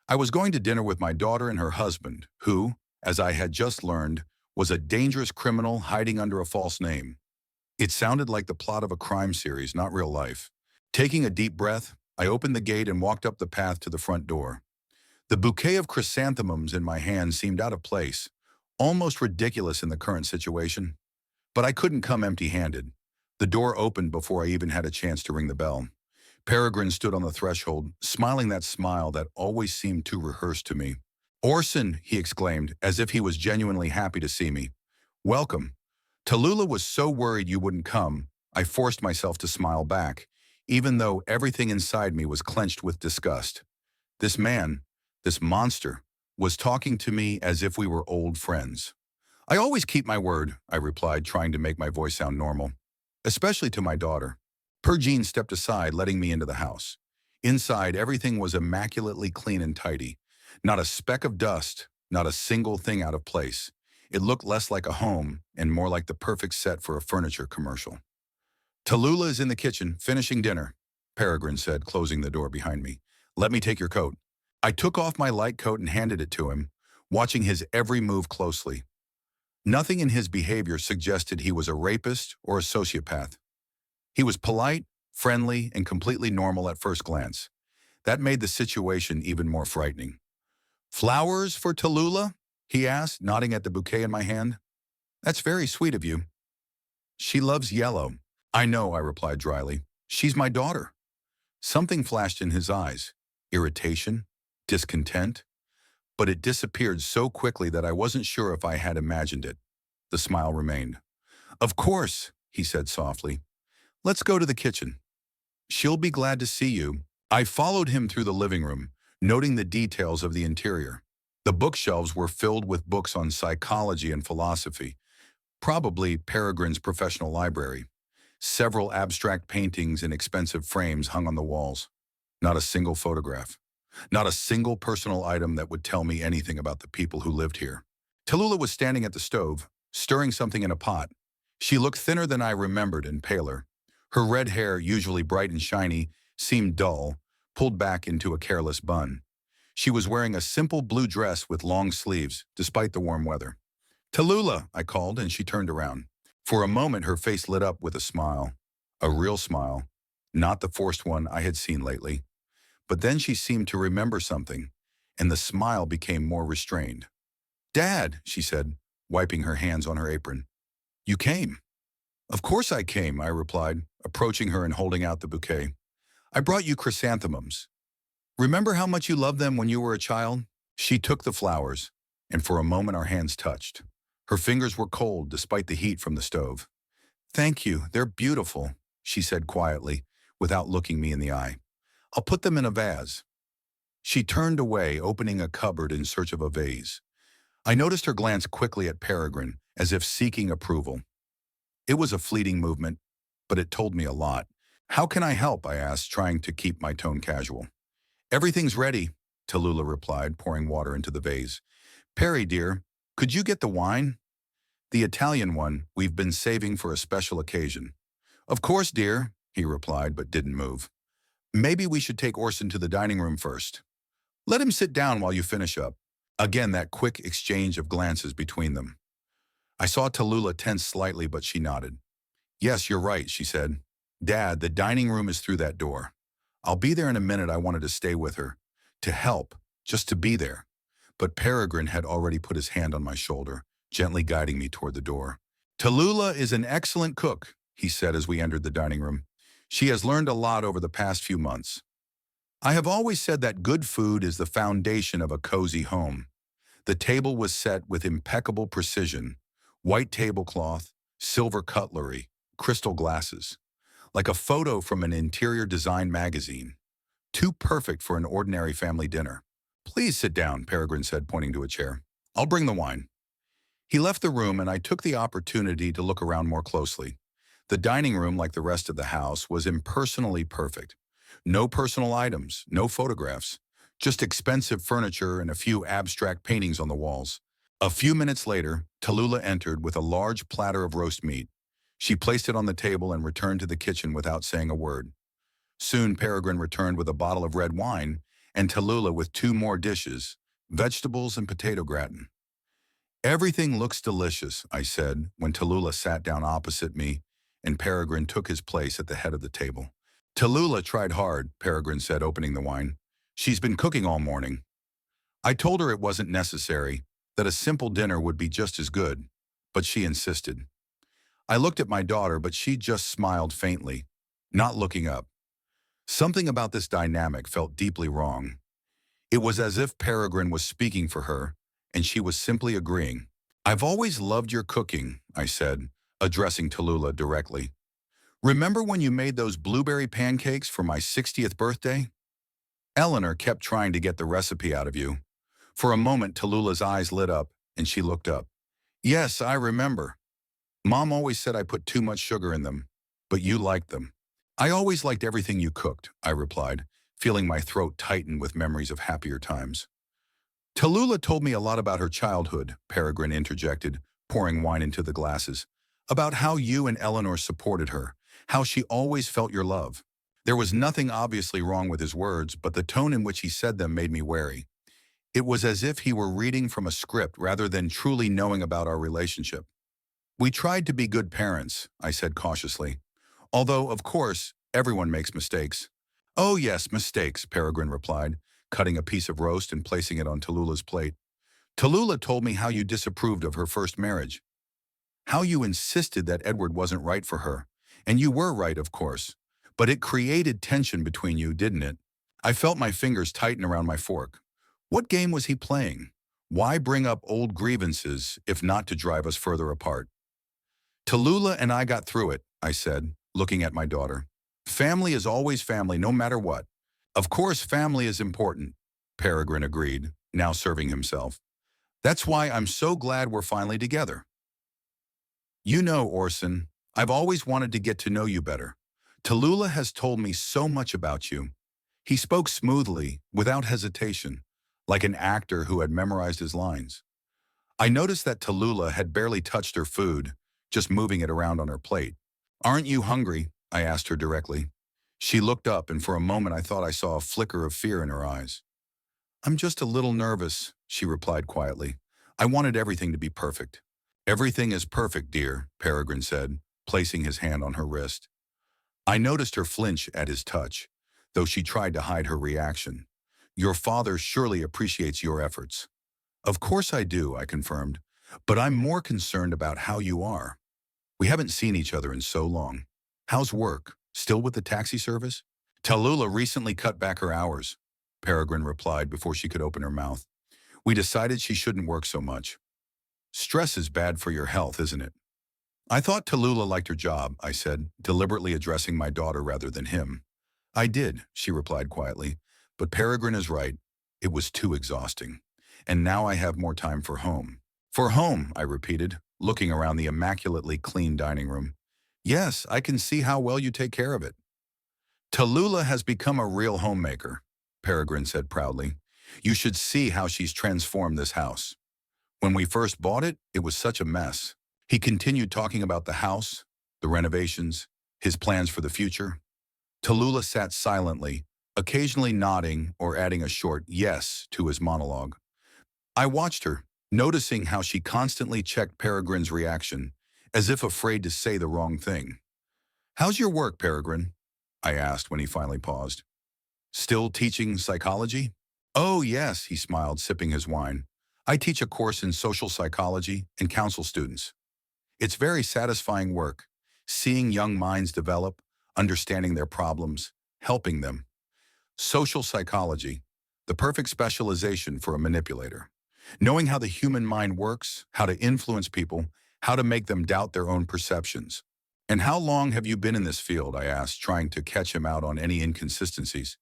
A: I was going to dinner with my daughter and her husband, who, as I had just learned, was a dangerous criminal hiding under a false name. It sounded like the plot of a crime series, not real life. Taking a deep breath, I opened the gate and walked up the path to the front door. The bouquet of chrysanthemums in my hand seemed out of place, almost ridiculous in the current situation. But I couldn't come empty-handed. The door opened before I even had a chance to ring the bell. Peregrine stood on the threshold, smiling that smile that always seemed too rehearsed to me. "Orson," he exclaimed, as if he was genuinely happy to see me. "Welcome." Tallulah was so worried you wouldn't come, I forced myself to smile back, even though everything inside me was clenched with disgust. This man, this monster, was talking to me as if we were old friends. "I always keep my word," I replied, trying to make my voice sound normal. "Especially to my daughter." Pergine stepped aside, letting me into the house. Inside, everything was immaculately clean and tidy. Not a speck of dust, not a single thing out of place. It looked less like a home and more like the perfect set for a furniture commercial. "Tallulah is in the kitchen, finishing dinner," Peregrine said, closing the door behind me. "Let me take your coat." I took off my light coat and handed it to him, watching his every move closely. Nothing in his behavior suggested he was a rapist or a sociopath. He was polite, friendly, and completely normal at first glance. That made the situation even more frightening. "Flowers for Tallulah?" he asked, nodding at the bouquet in my hand. "That's very sweet of you." "She loves yellow." "I know," I replied dryly. "She's my daughter." Something flashed in his eyes. Irritation? Discontent? But it disappeared so quickly that I wasn't sure if I had imagined it. The smile remained. "Of course," he said softly. "Let's go to the kitchen. She'll be glad to see you." I followed him through the living room, noting the details of the interior. The bookshelves were filled with books on psychology and philosophy, probably Peregrine's professional library. Several abstract paintings in expensive frames hung on the walls. Not a single photograph. Not a single personal item that would tell me anything about the people who lived here. Tallulah was standing at the stove, stirring something in a pot. She looked thinner than I remembered and paler. Her red hair, usually bright and shiny, seemed dull, pulled back into a careless bun. She was wearing a simple blue dress with long sleeves, despite the warm weather. "Tallulah," I called, and she turned around. For a moment, her face lit up with a smile. A real smile, not the forced one I had seen lately. But then she seemed to remember something, and the smile became more restrained. "Dad," she said, wiping her hands on her apron. "You came." "Of course I came," I replied, approaching her and holding out the bouquet. "I brought you chrysanthemums. Remember how much you loved them when you were a child?" She took the flowers, and for a moment our hands touched. Her fingers were cold despite the heat from the stove. "Thank you, they're beautiful," she said quietly, without looking me in the eye. "I'll put them in a vase." She turned away, opening a cupboard in search of a vase. I noticed her glance quickly at Peregrine, as if seeking approval. It was a fleeting movement, but it told me a lot. "How can I help?" I asked, trying to keep my tone casual. "Everything's ready," Tallulah replied, pouring water into the vase. "Perry, dear, could you get the wine?" "The Italian one we've been saving for a special occasion." "Of course, dear," he replied, but didn't move. "Maybe we should take Orson to the dining room first. Let him sit down while you finish up." Again, that quick exchange of glances between them. I saw Tallulah tense slightly, but she nodded. "Yes, you're right," she said. "Dad, the dining room is through that door. I'll be there in a minute." I wanted to stay with her, to help, just to be there. But Peregrine had already put his hand on my shoulder, gently guiding me toward the door. "Tallulah is an excellent cook," he said as we entered the dining room. "She has learned a lot over the past few months." I have always said that good food is the foundation of a cozy home. The table was set with impeccable precision: white tablecloth, silver cutlery, crystal glasses. like a photo from an interior design magazine. Too perfect for an ordinary family dinner. Please sit down, Peregrine said, pointing to a chair. I'll bring the wine. He left the room and I took the opportunity to look around more closely. The dining room, like the rest of the house, was impersonally perfect. No personal items, no photographs, just expensive furniture and a few abstract paintings on the walls. A few minutes later, Tallulah entered with a large platter of roast meat. She placed it on the table and returned to the kitchen without saying a word. Soon Peregrine returned with a bottle of red wine and Tallulah with two more dishes, vegetables and potato gratin. Everything looks delicious, I said, when Tallulah sat down opposite me and Peregrine took his place at the head of the table. Tallulah tried hard, Peregrine said, opening the wine. She's been cooking all morning. I told her it wasn't necessary, that a simple dinner would be just as good, but she insisted. I looked at my daughter, but she just smiled faintly, not looking up. Something about this dynamic felt deeply wrong. It was as if Peregrine was speaking for her, and she was simply agreeing. I've always loved your cooking, I said, addressing Tallulah directly. Remember when you made those blueberry pancakes for my 60th birthday? Eleanor kept trying to get the recipe out of you. For a moment, Tallulah's eyes lit up, and she looked up. Yes, I remember. Mom always said I put too much sugar in them, but you liked them. I always liked everything you cooked, I replied, feeling my throat tighten with memories of happier times. Tallulah told me a lot about her childhood, Peregrine interjected, pouring wine into the glasses. About how you and Eleanor supported her, how she always felt your love. There was nothing obviously wrong with his words, but the tone in which he said them made me wary. It was as if he were reading from a script rather than truly knowing about our relationship. We tried to be good parents, I said cautiously. Although, of course, everyone makes mistakes. Oh yes, mistakes, Peregrine replied, cutting a piece of roast and placing it on Tallulah's plate. Tallulah told me how you disapproved of her first marriage. How you insisted that Edward wasn't right for her. And you were right, of course. But it created tension between you, didn't it? I felt my fingers tighten around my fork. What game was he playing? Why bring up old grievances if not to drive us further apart? Tallulah and I got through it, I said, looking at my daughter. Family is always family, no matter what. Of course, family is important, Peregrine agreed, now serving himself. That's why I'm so glad we're finally together. You know, Orson, I've always wanted to get to know you better. Tallulah has told me so much about you. He spoke smoothly, without hesitation, like an actor who had memorized his lines. I noticed that Tallulah had barely touched her food, just moving it around on her plate. Aren't you hungry? I asked her directly. She looked up, and for a moment I thought I saw a flicker of fear in her eyes. I'm just a little nervous, she replied quietly. I wanted everything to be perfect. Everything is perfect, dear, Peregrine said, placing his hand on her wrist. I noticed her flinch at his touch, though she tried to hide her reaction. Your father surely appreciates your efforts. Of course I do, I confirmed, but I'm more concerned about how you are. We haven't seen each other in so long. How's work? Still with the taxi service? Tallulah recently cut back her hours, Peregrine replied before she could open her mouth. We decided she shouldn't work so much. Stress is bad for your health, isn't it? I thought Tallulah liked her job, I said, deliberately addressing my daughter rather than him. I did, she replied quietly, but Peregrine is right. It was too exhausting. And now I have more time for home. For home, I repeated, looking around the immaculately clean dining room. Yes, I can see how well you take care of it. Tallulah has become a real homemaker, Peregrine said proudly. You should see how she's transformed this house. When we first bought it, it was such a mess. He continued talking about the house, the renovations, his plans for the future. Tallulah sat silently, occasionally nodding or adding a short yes to his monologue. I watched her, noticing how she constantly checked Peregrine's reaction, as if afraid to say the wrong thing. How's your work, Peregrine? I asked when he finally paused. Still teaching psychology? Oh, yes, he smiled, sipping his wine. I teach a course in social psychology and counsel students. It's very satisfying work, seeing young minds develop, understanding their problems, helping them. Social psychology, the perfect specialization for a manipulator. Knowing how the human mind works, how to influence people, how to make them doubt their own perceptions. And how long have you been in this field? I asked, trying to catch him out on any inconsistencies.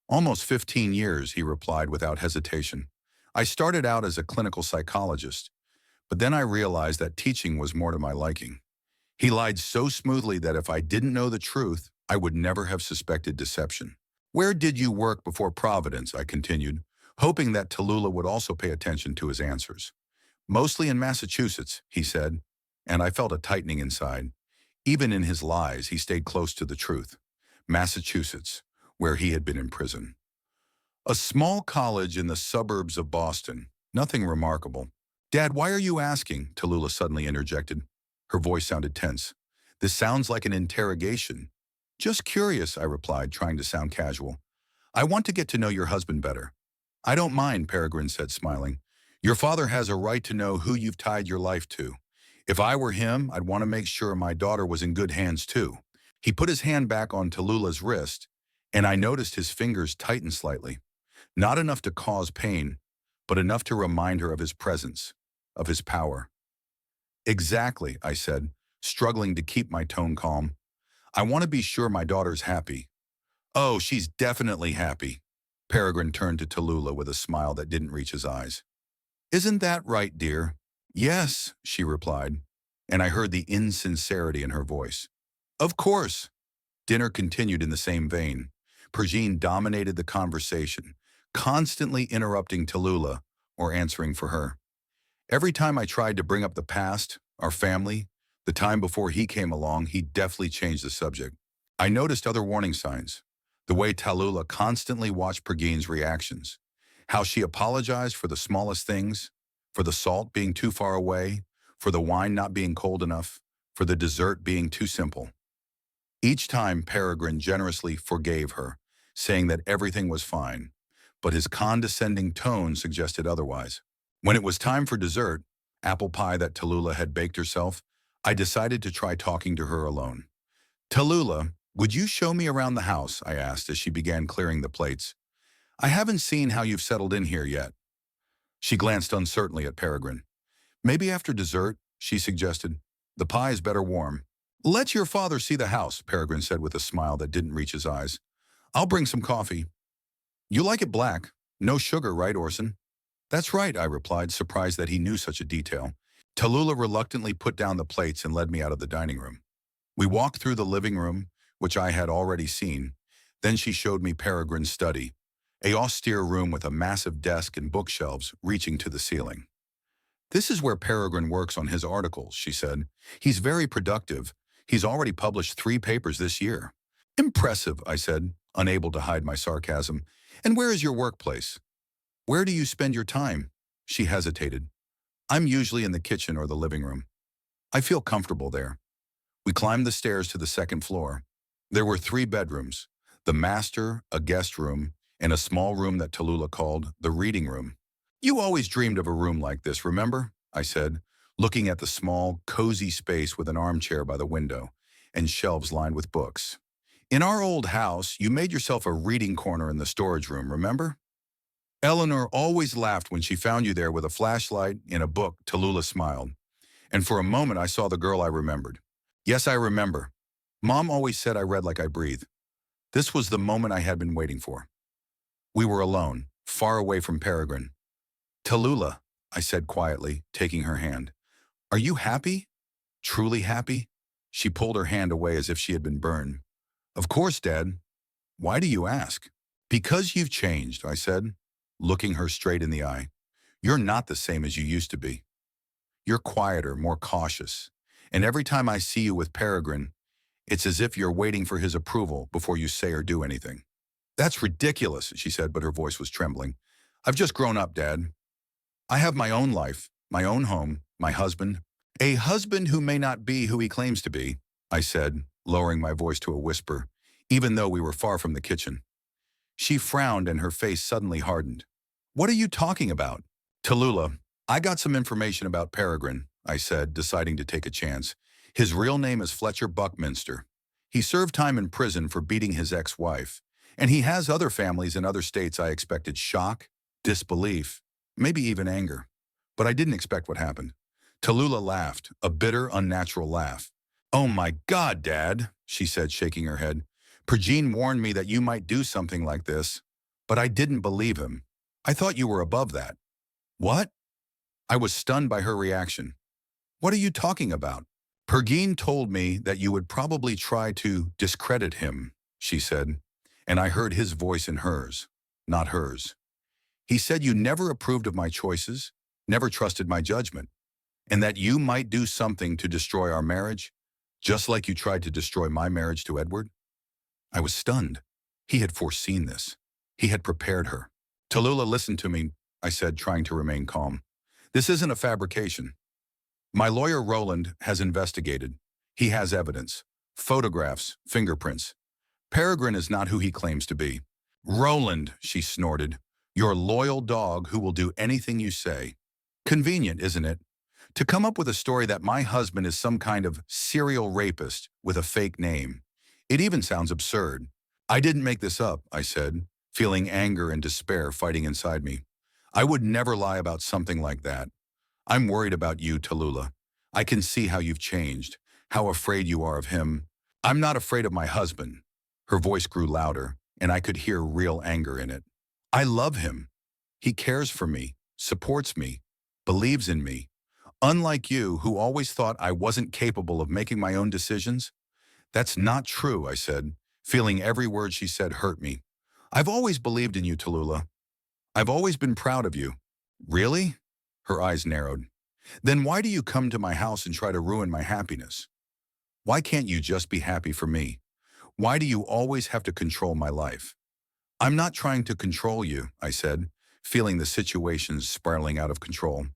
A: Almost 15 years, he replied without hesitation. I started out as a clinical psychologist, but then I realized that teaching was more to my liking. He lied so smoothly that if I didn't know the truth, I would never have suspected deception. Where did you work before Providence? I continued, hoping that Tallulah would also pay attention to his answers. Mostly in Massachusetts, he said, and I felt a tightening inside. Even in his lies, he stayed close to the truth. Massachusetts, where he had been in prison. A small college in the suburbs of Boston. Nothing remarkable. Dad, why are you asking? Tallulah suddenly interjected. Her voice sounded tense. This sounds like an interrogation. Just curious, I replied, trying to sound casual. I want to get to know your husband better. I don't mind, Peregrine said, smiling. Your father has a right to know who you've tied your life to. If I were him, I'd want to make sure my daughter was in good hands too. He put his hand back on Tallulah's wrist, and I noticed his fingers tighten slightly. Not enough to cause pain, but enough to remind her of his presence, of his power. Exactly, I said, struggling to keep my tone calm. I want to be sure my daughter's happy. Oh, she's definitely happy. Peregrine turned to Tallulah with a smile that didn't reach his eyes. Isn't that right, dear? Yes, she replied, and I heard the insincerity in her voice. Of course. Dinner continued in the same vein. Pergine dominated the conversation, constantly interrupting Tallulah or answering for her. Every time I tried to bring up the past, our family, the time before he came along, he deftly changed the subject. I noticed other warning signs. The way Tallulah constantly watched Pergine's reactions. How she apologized for the smallest things, for the salt being too far away, for the wine not being cold enough, for the dessert being too simple. Each time Peregrine generously forgave her, saying that everything was fine, but his condescending tone suggested otherwise. When it was time for dessert, apple pie that Tallulah had baked herself, I decided to try talking to her alone. Tallulah, would you show me around the house? I asked as she began clearing the plates. I haven't seen how you've settled in here yet. She glanced uncertainly at Peregrine. Maybe after dessert, she suggested. The pie is better warm. Let your father see the house, Peregrine said with a smile that didn't reach his eyes. I'll bring some coffee. You like it black. No sugar, right, Orson? That's right, I replied, surprised that he knew such a detail. Tallulah reluctantly put down the plates and led me out of the dining room. We walked through the living room, which I had already seen. Then she showed me Peregrine's study, a austere room with a massive desk and bookshelves reaching to the ceiling. This is where Peregrine works on his articles, she said. He's very productive. He's already published 3 papers this year. Impressive, I said, unable to hide my sarcasm. And where is your workplace? Where do you spend your time? She hesitated. I'm usually in the kitchen or the living room. I feel comfortable there. We climbed the stairs to the second floor. There were 3 bedrooms, the master, a guest room, and a small room that Tallulah called the reading room. You always dreamed of a room like this, remember? I said, looking at the small, cozy space with an armchair by the window and shelves lined with books. In our old house, you made yourself a reading corner in the storage room, remember? Eleanor always laughed when she found you there with a flashlight and a book. Tallulah smiled. And for a moment I saw the girl I remembered. Yes, I remember. Mom always said I read like I breathed. This was the moment I had been waiting for. We were alone, far away from Peregrine. Tallulah, I said quietly, taking her hand. Are you happy? Truly happy? She pulled her hand away as if she had been burned. Of course, Dad. Why do you ask? Because you've changed, I said, looking her straight in the eye. You're not the same as you used to be. You're quieter, more cautious. And every time I see you with Peregrine, it's as if you're waiting for his approval before you say or do anything. That's ridiculous, she said, but her voice was trembling. I've just grown up, Dad. I have my own life, my own home, my husband. A husband who may not be who he claims to be, I said, lowering my voice to a whisper, even though we were far from the kitchen. She frowned and her face suddenly hardened. What are you talking about? Tallulah, I got some information about Peregrine, I said, deciding to take a chance. His real name is Fletcher Buckminster. He served time in prison for beating his ex-wife, and he has other families in other states. I expected shock, disbelief, maybe even anger. But I didn't expect what happened. Tallulah laughed, a bitter, unnatural laugh. Oh my God, Dad, she said, shaking her head. Pergine warned me that you might do something like this, but I didn't believe him. I thought you were above that. What? I was stunned by her reaction. What are you talking about? Pergine told me that you would probably try to discredit him, she said, and I heard his voice in hers, not hers. He said you never approved of my choices, never trusted my judgment, and that you might do something to destroy our marriage, just like you tried to destroy my marriage to Edward. I was stunned. He had foreseen this. He had prepared her. Tallulah, listen to me, I said, trying to remain calm. This isn't a fabrication. My lawyer Roland has investigated. He has evidence. Photographs, fingerprints. Peregrine is not who he claims to be. Roland, she snorted. Your loyal dog who will do anything you say. Convenient, isn't it? To come up with a story that my husband is some kind of serial rapist with a fake name. It even sounds absurd. I didn't make this up, I said, feeling anger and despair fighting inside me. I would never lie about something like that. I'm worried about you, Tallulah. I can see how you've changed, how afraid you are of him. I'm not afraid of my husband. Her voice grew louder, and I could hear real anger in it. I love him. He cares for me, supports me, believes in me. Unlike you, who always thought I wasn't capable of making my own decisions. That's not true, I said, feeling every word she said hurt me. I've always believed in you, Tallulah. I've always been proud of you. Really? Her eyes narrowed. Then why do you come to my house and try to ruin my happiness? Why can't you just be happy for me? Why do you always have to control my life? I'm not trying to control you, I said, feeling the situation spiraling out of control.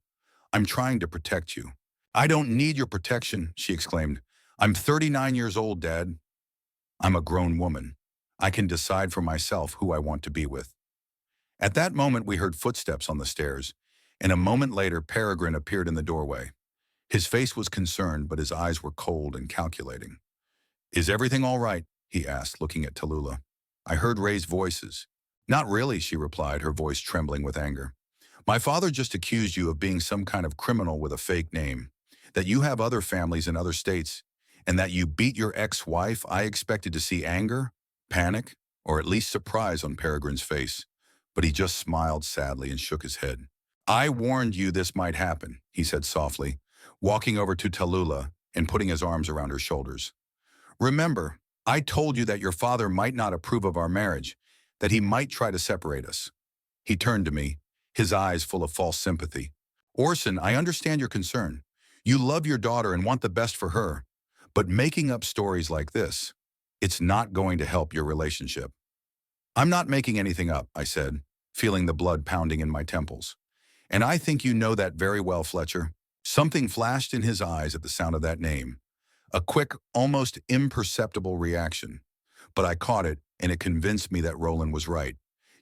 A: I'm trying to protect you. I don't need your protection, she exclaimed. I'm 39 years old, Dad. I'm a grown woman. I can decide for myself who I want to be with. At that moment, we heard footsteps on the stairs, and a moment later, Peregrine appeared in the doorway. His face was concerned, but his eyes were cold and calculating. Is everything all right? He asked, looking at Tallulah. I heard raised voices. Not really, she replied, her voice trembling with anger. My father just accused you of being some kind of criminal with a fake name, that you have other families in other states, and that you beat your ex-wife. I expected to see anger, panic, or at least surprise on Peregrine's face, but he just smiled sadly and shook his head. I warned you this might happen, he said softly, walking over to Tallulah and putting his arms around her shoulders. Remember, I told you that your father might not approve of our marriage, that he might try to separate us. He turned to me, his eyes full of false sympathy. Orson, I understand your concern. You love your daughter and want the best for her. But making up stories like this, it's not going to help your relationship. I'm not making anything up, I said, feeling the blood pounding in my temples. And I think you know that very well, Fletcher. Something flashed in his eyes at the sound of that name. A quick, almost imperceptible reaction. But I caught it, and it convinced me that Roland was right.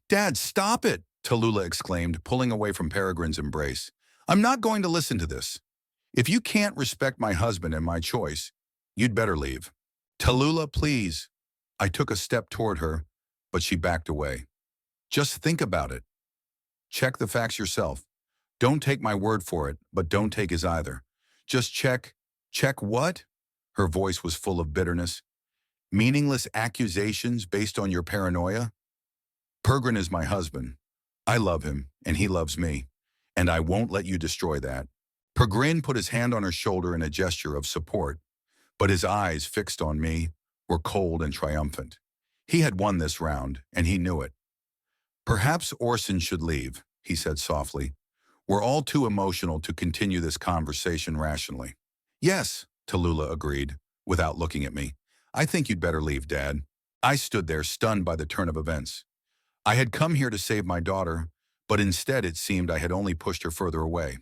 A: Dad, stop it, Tallulah exclaimed, pulling away from Peregrine's embrace. I'm not going to listen to this. If you can't respect my husband and my choice, you'd better leave. Tallulah, please. I took a step toward her, but she backed away. Just think about it. Check the facts yourself. Don't take my word for it, but don't take his either. Just check. Check what? Her voice was full of bitterness. Meaningless accusations based on your paranoia? Peregrine is my husband. I love him, and he loves me, and I won't let you destroy that. Peregrine put his hand on her shoulder in a gesture of support, but his eyes, fixed on me, were cold and triumphant. He had won this round, and he knew it. Perhaps Orson should leave, he said softly. We're all too emotional to continue this conversation rationally. Yes, Tallulah agreed, without looking at me. I think you'd better leave, Dad. I stood there, stunned by the turn of events. I had come here to save my daughter, but instead it seemed I had only pushed her further away.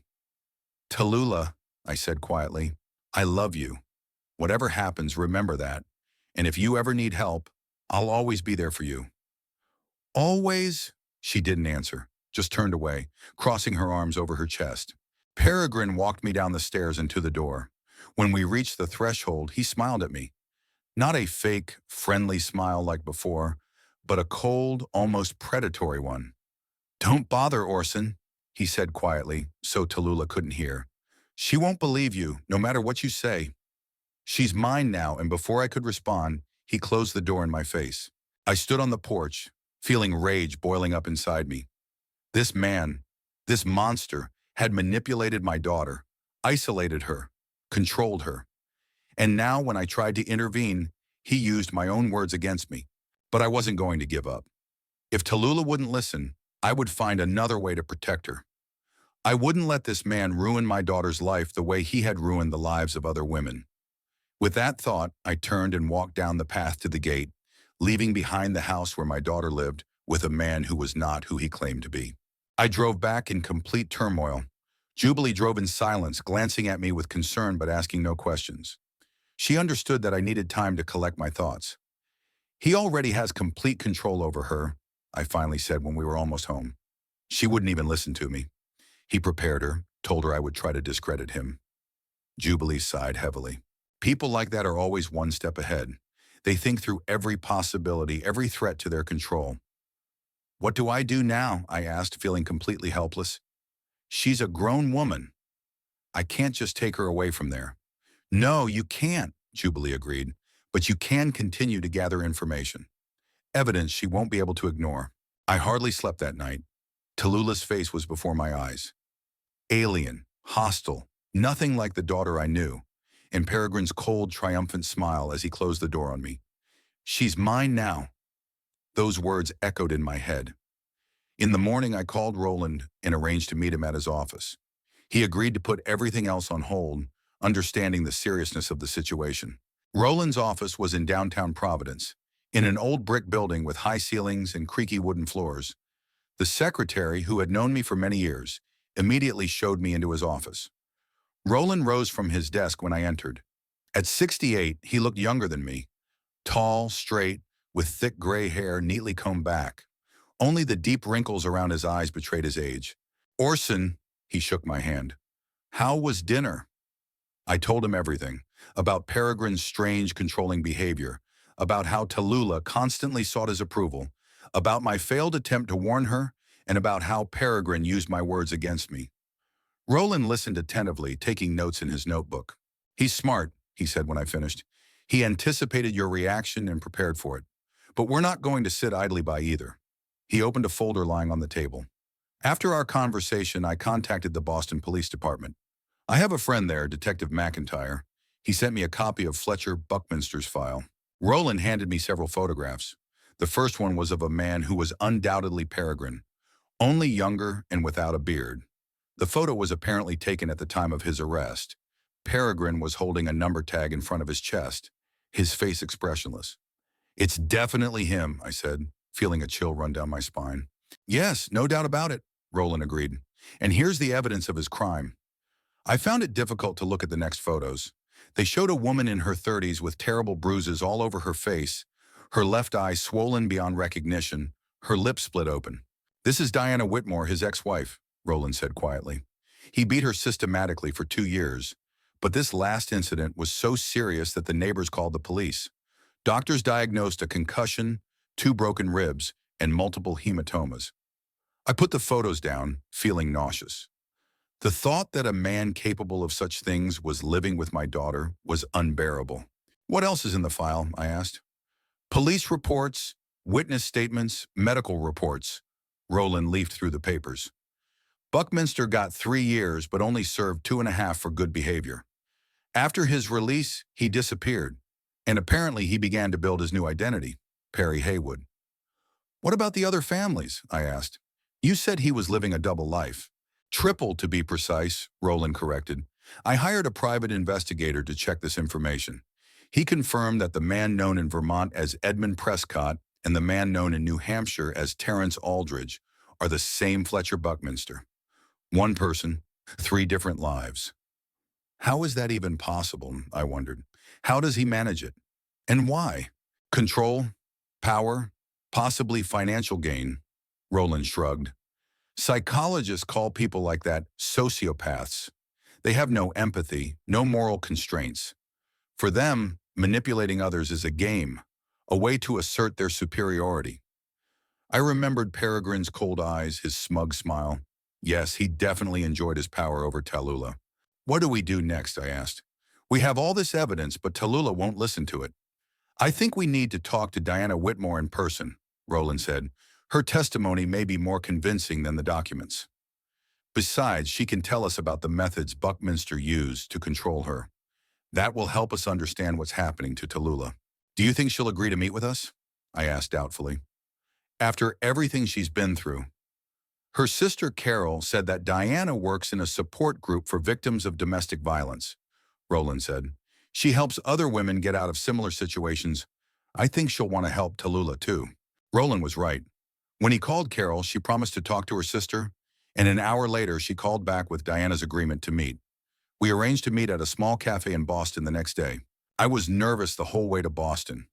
A: Tallulah, I said quietly, I love you. Whatever happens, remember that. And if you ever need help, I'll always be there for you. Always? She didn't answer, just turned away, crossing her arms over her chest. Peregrine walked me down the stairs and to the door. When we reached the threshold, he smiled at me. Not a fake, friendly smile like before, but a cold, almost predatory one. Don't bother, Orson, he said quietly, so Tallulah couldn't hear. She won't believe you, no matter what you say. She's mine now, and before I could respond, he closed the door in my face. I stood on the porch, feeling rage boiling up inside me. This man, this monster, had manipulated my daughter, isolated her, controlled her. And now when I tried to intervene, he used my own words against me. But I wasn't going to give up. If Tallulah wouldn't listen, I would find another way to protect her. I wouldn't let this man ruin my daughter's life the way he had ruined the lives of other women. With that thought, I turned and walked down the path to the gate, leaving behind the house where my daughter lived with a man who was not who he claimed to be. I drove back in complete turmoil. Jubilee drove in silence, glancing at me with concern but asking no questions. She understood that I needed time to collect my thoughts. He already has complete control over her, I finally said when we were almost home. She wouldn't even listen to me. He prepared her, told her I would try to discredit him. Jubilee sighed heavily. People like that are always one step ahead. They think through every possibility, every threat to their control. What do I do now? I asked, feeling completely helpless. She's a grown woman. I can't just take her away from there. No, you can't, Jubilee agreed, but you can continue to gather information. Evidence she won't be able to ignore. I hardly slept that night. Tallulah's face was before my eyes. Alien, hostile, nothing like the daughter I knew, and Peregrine's cold, triumphant smile as he closed the door on me. She's mine now. Those words echoed in my head. In the morning, I called Roland and arranged to meet him at his office. He agreed to put everything else on hold, understanding the seriousness of the situation. Roland's office was in downtown Providence, in an old brick building with high ceilings and creaky wooden floors. The secretary, who had known me for many years, immediately showed me into his office. Roland rose from his desk when I entered. At 68, he looked younger than me, tall, straight, with thick gray hair neatly combed back. Only the deep wrinkles around his eyes betrayed his age. Orson, he shook my hand. How was dinner? I told him everything, about Peregrine's strange, controlling behavior, about how Tallulah constantly sought his approval, about my failed attempt to warn her, and about how Peregrine used my words against me. Roland listened attentively, taking notes in his notebook. He's smart, he said when I finished. He anticipated your reaction and prepared for it. But we're not going to sit idly by either. He opened a folder lying on the table. After our conversation, I contacted the Boston Police Department. I have a friend there, Detective McIntyre. He sent me a copy of Fletcher Buckminster's file. Roland handed me several photographs. The first one was of a man who was undoubtedly Peregrine, only younger and without a beard. The photo was apparently taken at the time of his arrest. Peregrine was holding a number tag in front of his chest, his face expressionless. It's definitely him, I said, feeling a chill run down my spine. Yes, no doubt about it, Roland agreed. And here's the evidence of his crime. I found it difficult to look at the next photos. They showed a woman in her 30s with terrible bruises all over her face, her left eye swollen beyond recognition, her lips split open. This is Diana Whitmore, his ex-wife, Roland said quietly. He beat her systematically for 2 years, but this last incident was so serious that the neighbors called the police. Doctors diagnosed a concussion, 2 broken ribs, and multiple hematomas. I put the photos down, feeling nauseous. The thought that a man capable of such things was living with my daughter was unbearable. What else is in the file? I asked. Police reports, witness statements, medical reports. Roland leafed through the papers. Buckminster got 3 years but only served 2.5 for good behavior. After his release, he disappeared, and apparently he began to build his new identity, Perry Haywood. What about the other families? I asked. You said he was living a double life. Triple, to be precise, Roland corrected. I hired a private investigator to check this information. He confirmed that the man known in Vermont as Edmund Prescott and the man known in New Hampshire as Terrence Aldridge are the same Fletcher Buckminster. One person, 3 different lives. How is that even possible, I wondered. How does he manage it? And why? Control? Power? Possibly financial gain? Roland shrugged. Psychologists call people like that sociopaths. They have no empathy, no moral constraints. For them, manipulating others is a game, a way to assert their superiority. I remembered Peregrine's cold eyes, his smug smile. Yes, he definitely enjoyed his power over Tallulah. What do we do next? I asked. We have all this evidence, but Tallulah won't listen to it. I think we need to talk to Diana Whitmore in person, Roland said. Her testimony may be more convincing than the documents. Besides, she can tell us about the methods Buckminster used to control her. That will help us understand what's happening to Tallulah. Do you think she'll agree to meet with us? I asked doubtfully. After everything she's been through. Her sister Carol said that Diana works in a support group for victims of domestic violence, Roland said. She helps other women get out of similar situations. I think she'll want to help Tallulah too. Roland was right. When he called Carol, she promised to talk to her sister, and an hour later she called back with Diana's agreement to meet. We arranged to meet at a small cafe in Boston the next day. I was nervous the whole way to Boston.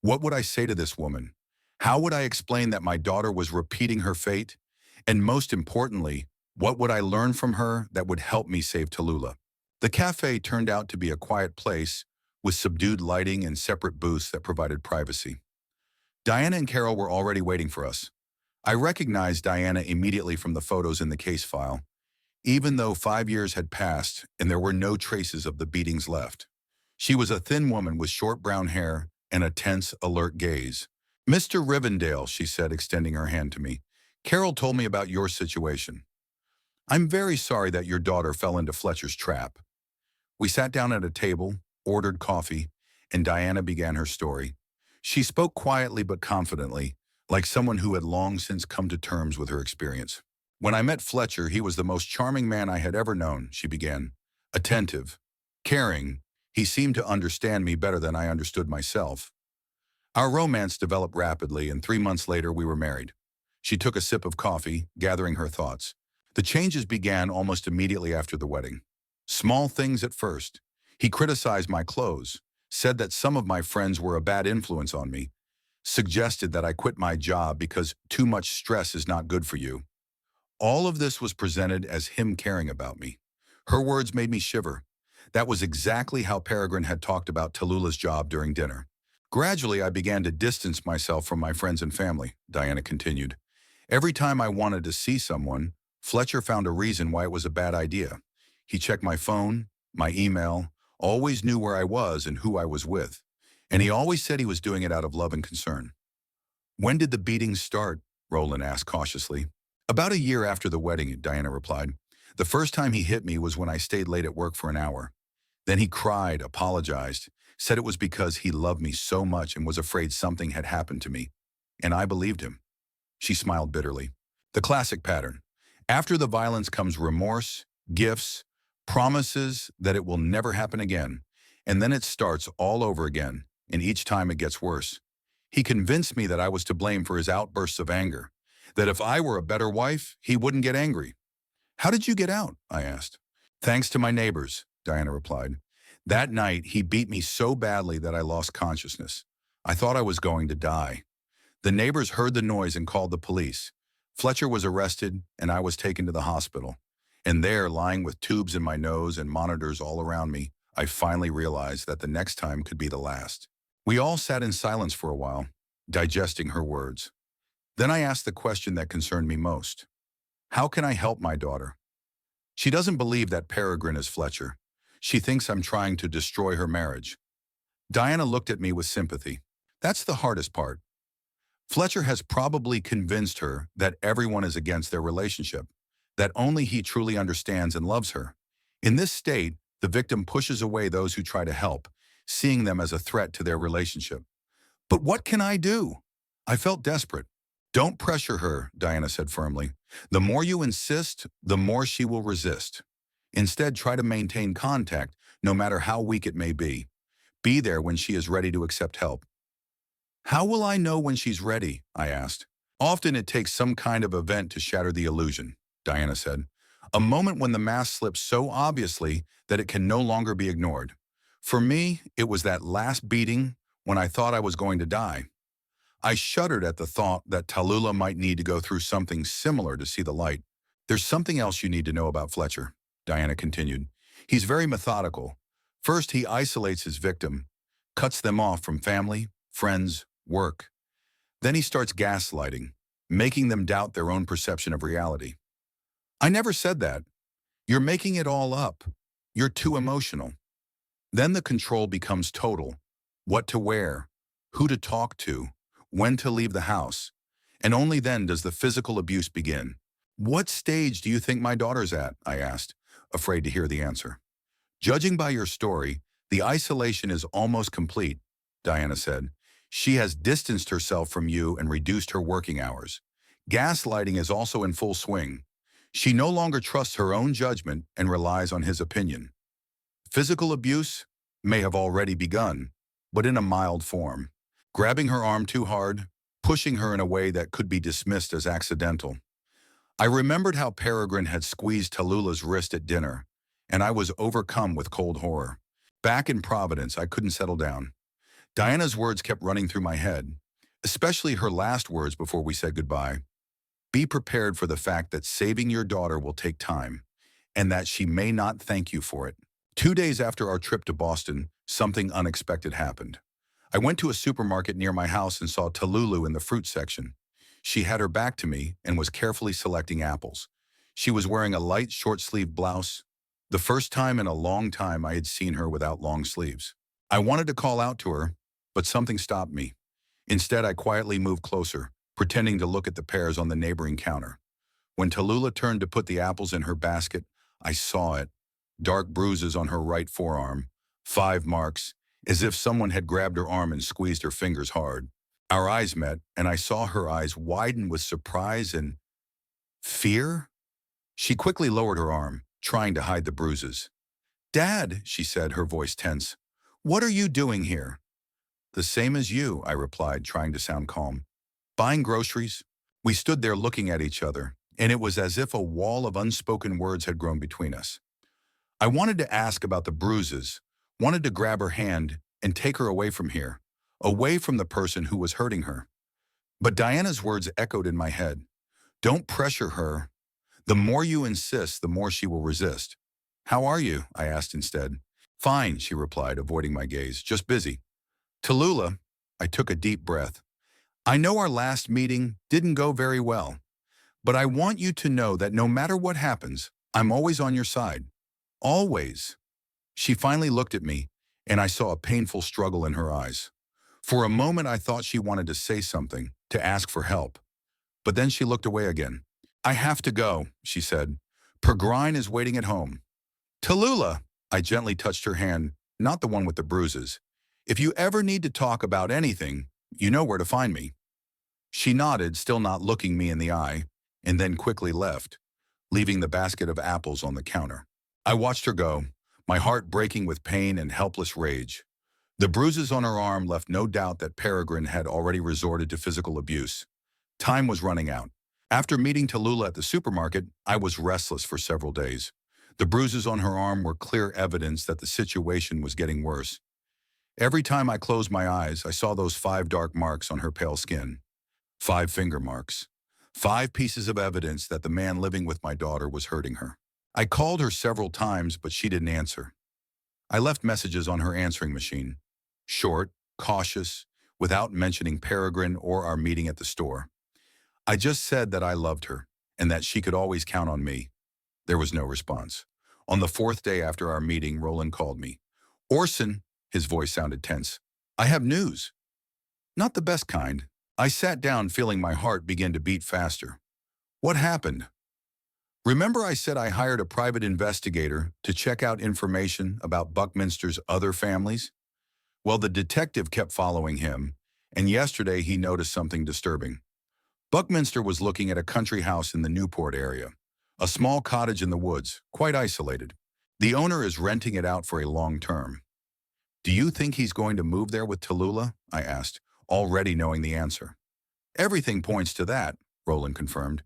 A: What would I say to this woman? How would I explain that my daughter was repeating her fate? And most importantly, what would I learn from her that would help me save Tallulah? The cafe turned out to be a quiet place with subdued lighting and separate booths that provided privacy. Diana and Carol were already waiting for us. I recognized Diana immediately from the photos in the case file, even though 5 years had passed and there were no traces of the beatings left. She was a thin woman with short brown hair and a tense, alert gaze. "Mr. Rivendell," she said, extending her hand to me, "Carol told me about your situation. I'm very sorry that your daughter fell into Fletcher's trap." We sat down at a table, ordered coffee, and Diana began her story. She spoke quietly but confidently, like someone who had long since come to terms with her experience. "When I met Fletcher, he was the most charming man I had ever known," she began. "Attentive, caring, he seemed to understand me better than I understood myself. Our romance developed rapidly, and 3 months later we were married." She took a sip of coffee, gathering her thoughts. "The changes began almost immediately after the wedding. Small things at first. He criticized my clothes, said that some of my friends were a bad influence on me, suggested that I quit my job because too much stress is not good for you. All of this was presented as him caring about me. Her words made me shiver. That was exactly how Peregrine had talked about Tallulah's job during dinner. Gradually, I began to distance myself from my friends and family," Diana continued. "Every time I wanted to see someone, Fletcher found a reason why it was a bad idea. He checked my phone, my email, always knew where I was and who I was with. And he always said he was doing it out of love and concern." "When did the beatings start?" Roland asked cautiously. "About a year after the wedding," Diana replied. "The first time he hit me was when I stayed late at work for an hour. Then he cried, apologized, said it was because he loved me so much and was afraid something had happened to me. And I believed him." She smiled bitterly. "The classic pattern. After the violence comes remorse, gifts, promises that it will never happen again. And then it starts all over again, and each time it gets worse. He convinced me that I was to blame for his outbursts of anger, that if I were a better wife, he wouldn't get angry." "How did you get out?" I asked. "Thanks to my neighbors," Diana replied. "That night, he beat me so badly that I lost consciousness. I thought I was going to die. The neighbors heard the noise and called the police. Fletcher was arrested, and I was taken to the hospital. And there, lying with tubes in my nose and monitors all around me, I finally realized that the next time could be the last." We all sat in silence for a while, digesting her words. Then I asked the question that concerned me most. "How can I help my daughter? She doesn't believe that Peregrine is Fletcher. She thinks I'm trying to destroy her marriage." Diana looked at me with sympathy. "That's the hardest part. Fletcher has probably convinced her that everyone is against their relationship, that only he truly understands and loves her. In this state, the victim pushes away those who try to help, seeing them as a threat to their relationship. But what can I do?" I felt desperate. "Don't pressure her," Diana said firmly. "The more you insist, the more she will resist. Instead, try to maintain contact, no matter how weak it may be. Be there when she is ready to accept help." "How will I know when she's ready?" I asked. "Often it takes some kind of event to shatter the illusion," Diana said. "A moment when the mask slips so obviously that it can no longer be ignored. For me, it was that last beating when I thought I was going to die. I shuddered at the thought that Tallulah might need to go through something similar to see the light." "There's something else you need to know about Fletcher," Diana continued. "He's very methodical. First, he isolates his victim, cuts them off from family, friends, work. Then he starts gaslighting, making them doubt their own perception of reality." "I never said that. You're making it all up. You're too emotional." Then the control becomes total. What to wear, who to talk to, when to leave the house. And only then does the physical abuse begin. What stage do you think my daughter's at? I asked, afraid to hear the answer. Judging by your story, the isolation is almost complete, Diana said. She has distanced herself from you and reduced her working hours. Gaslighting is also in full swing. She no longer trusts her own judgment and relies on his opinion. Physical abuse may have already begun, but in a mild form. Grabbing her arm too hard, pushing her in a way that could be dismissed as accidental. I remembered how Peregrine had squeezed Tallulah's wrist at dinner, and I was overcome with cold horror. Back in Providence, I couldn't settle down. Diana's words kept running through my head, especially her last words before we said goodbye. Be prepared for the fact that saving your daughter will take time, and that she may not thank you for it. 2 days after our trip to Boston, something unexpected happened. I went to a supermarket near my house and saw Tallulah in the fruit section. She had her back to me and was carefully selecting apples. She was wearing a light short-sleeved blouse, the first time in a long time I had seen her without long sleeves. I wanted to call out to her, but something stopped me. Instead, I quietly moved closer, pretending to look at the pears on the neighboring counter. When Tallulah turned to put the apples in her basket, I saw it. Dark bruises on her right forearm, 5 marks, as if someone had grabbed her arm and squeezed her fingers hard. Our eyes met, and I saw her eyes widen with surprise and fear. She quickly lowered her arm, trying to hide the bruises. "Dad," she said, her voice tense, "what are you doing here?" "The same as you," I replied, trying to sound calm. "Buying groceries." We stood there looking at each other, and it was as if a wall of unspoken words had grown between us. I wanted to ask about the bruises, wanted to grab her hand and take her away from here, away from the person who was hurting her. But Diana's words echoed in my head. "Don't pressure her. The more you insist, the more she will resist." "How are you?" I asked instead. "Fine," she replied, avoiding my gaze. "Just busy." "Tallulah," I took a deep breath. "I know our last meeting didn't go very well, but I want you to know that no matter what happens, I'm always on your side. Always." She finally looked at me, and I saw a painful struggle in her eyes. For a moment, I thought she wanted to say something, to ask for help. But then she looked away again. "I have to go," she said. "Peregrine is waiting at home." "Tallulah," I gently touched her hand, not the one with the bruises. "If you ever need to talk about anything, you know where to find me." She nodded, still not looking me in the eye, and then quickly left, leaving the basket of apples on the counter. I watched her go, my heart breaking with pain and helpless rage. The bruises on her arm left no doubt that Peregrine had already resorted to physical abuse. Time was running out. After meeting Tallulah at the supermarket, I was restless for several days. The bruises on her arm were clear evidence that the situation was getting worse. Every time I closed my eyes, I saw those 5 dark marks on her pale skin. 5 finger marks. 5 pieces of evidence that the man living with my daughter was hurting her. I called her several times, but she didn't answer. I left messages on her answering machine. Short, cautious, without mentioning Peregrine or our meeting at the store. I just said that I loved her, and that she could always count on me. There was no response. On the 4th day after our meeting, Roland called me. "Orson," his voice sounded tense. "I have news." Not the best kind. I sat down, feeling my heart begin to beat faster. "What happened?" "Remember I said I hired a private investigator to check out information about Buckminster's other families? Well, the detective kept following him, and yesterday he noticed something disturbing. Buckminster was looking at a country house in the Newport area, a small cottage in the woods, quite isolated. The owner is renting it out for a long term. Do you think he's going to move there with Tallulah?" I asked, already knowing the answer. "Everything points to that," Roland confirmed.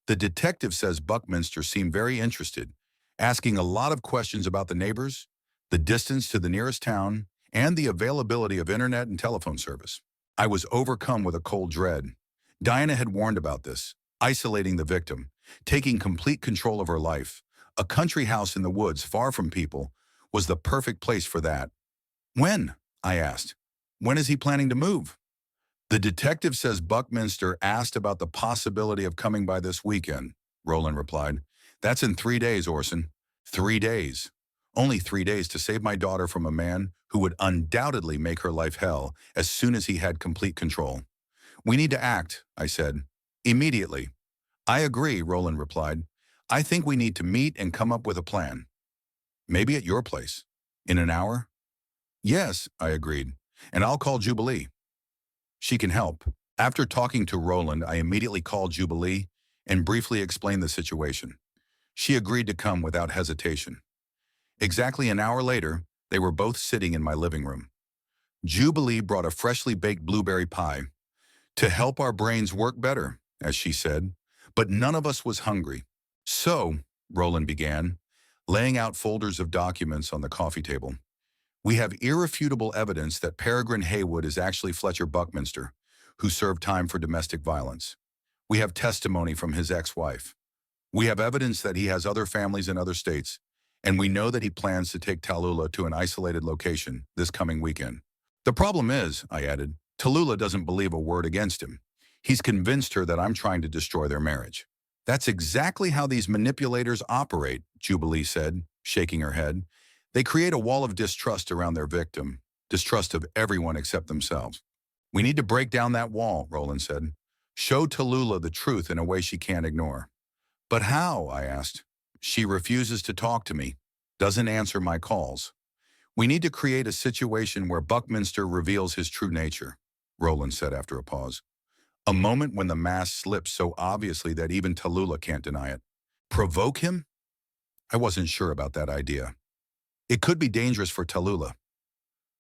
A: "The detective says Buckminster seemed very interested, asking a lot of questions about the neighbors, the distance to the nearest town, and the availability of internet and telephone service." I was overcome with a cold dread. Diana had warned about this, isolating the victim, taking complete control of her life. A country house in the woods, far from people, was the perfect place for that. "When?" I asked. "When is he planning to move?" "The detective says Buckminster asked about the possibility of coming by this weekend," Roland replied. "That's in 3 days, Orson. 3 days. Only 3 days to save my daughter from a man who would undoubtedly make her life hell as soon as he had complete control. We need to act, I said. Immediately. I agree, Roland replied. I think we need to meet and come up with a plan. Maybe at your place. In an hour? Yes, I agreed. And I'll call Jubilee. She can help. After talking to Roland, I immediately called Jubilee and briefly explained the situation. She agreed to come without hesitation. Exactly an hour later, they were both sitting in my living room. Jubilee brought a freshly baked blueberry pie to help our brains work better, as she said, but none of us was hungry. So, Roland began, laying out folders of documents on the coffee table. We have irrefutable evidence that Peregrine Haywood is actually Fletcher Buckminster, who served time for domestic violence. We have testimony from his ex-wife. We have evidence that he has other families in other states, and we know that he plans to take Tallulah to an isolated location this coming weekend. The problem is, I added, Tallulah doesn't believe a word against him. He's convinced her that I'm trying to destroy their marriage. That's exactly how these manipulators operate, Jubilee said, shaking her head. They create a wall of distrust around their victim, distrust of everyone except themselves. We need to break down that wall, Roland said. Show Tallulah the truth in a way she can't ignore. But how? I asked. She refuses to talk to me, doesn't answer my calls. We need to create a situation where Buckminster reveals his true nature, Roland said after a pause. A moment when the mask slips so obviously that even Tallulah can't deny it. Provoke him? I wasn't sure about that idea. It could be dangerous for Tallulah.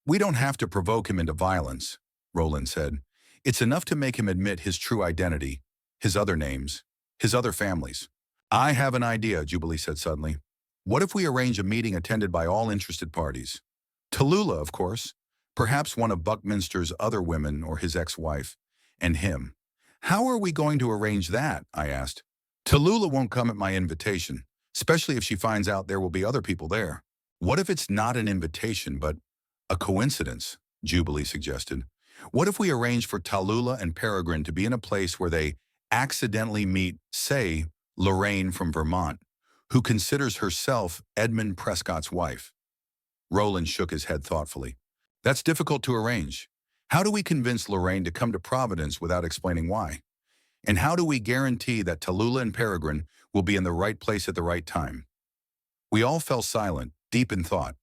A: We don't have to provoke him into violence, Roland said. It's enough to make him admit his true identity, his other names, his other families. I have an idea, Jubilee said suddenly. What if we arrange a meeting attended by all interested parties? Tallulah, of course, perhaps one of Buckminster's other women or his ex-wife, and him. How are we going to arrange that? I asked. Tallulah won't come at my invitation, especially if she finds out there will be other people there. What if it's not an invitation, but a coincidence? Jubilee suggested. What if we arrange for Tallulah and Peregrine to be in a place where they accidentally meet, say, Lorraine from Vermont, who considers herself Edmund Prescott's wife? Roland shook his head thoughtfully. That's difficult to arrange. How do we convince Lorraine to come to Providence without explaining why? And how do we guarantee that Tallulah and Peregrine will be in the right place at the right time? We all fell silent, deep in thought.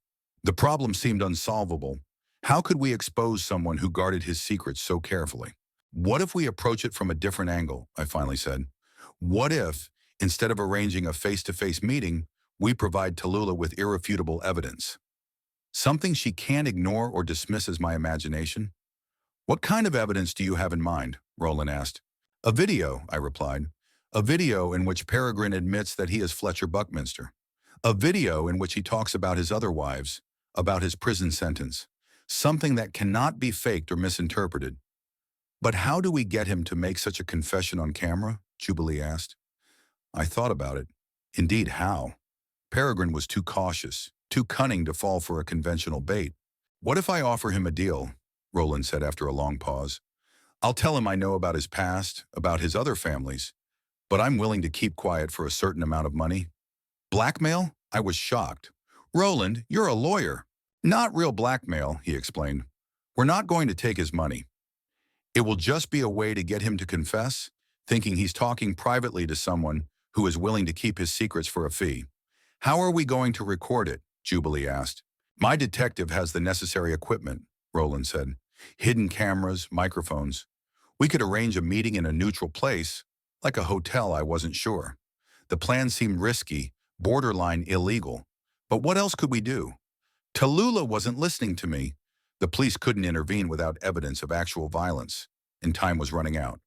A: The problem seemed unsolvable. How could we expose someone who guarded his secrets so carefully? What if we approach it from a different angle? I finally said. What if, instead of arranging a face-to-face meeting, we provide Tallulah with irrefutable evidence? Something she can't ignore or dismiss as my imagination? What kind of evidence do you have in mind? Roland asked. A video, I replied. A video in which Peregrine admits that he is Fletcher Buckminster. A video in which he talks about his other wives, about his prison sentence. Something that cannot be faked or misinterpreted. But how do we get him to make such a confession on camera? Jubilee asked. I thought about it. Indeed, how? Peregrine was too cautious, too cunning to fall for a conventional bait. What if I offer him a deal? Roland said after a long pause. I'll tell him I know about his past, about his other families, but I'm willing to keep quiet for a certain amount of money. Blackmail? I was shocked. Roland, you're a lawyer. Not real blackmail, he explained. We're not going to take his money. It will just be a way to get him to confess, thinking he's talking privately to someone who is willing to keep his secrets for a fee. How are we going to record it? Jubilee asked. My detective has the necessary equipment, Roland said. Hidden cameras, microphones. We could arrange a meeting in a neutral place, like a hotel. I wasn't sure. The plan seemed risky, borderline illegal. But what else could we do? Tallulah wasn't listening to me. The police couldn't intervene without evidence of actual violence, and time was running out.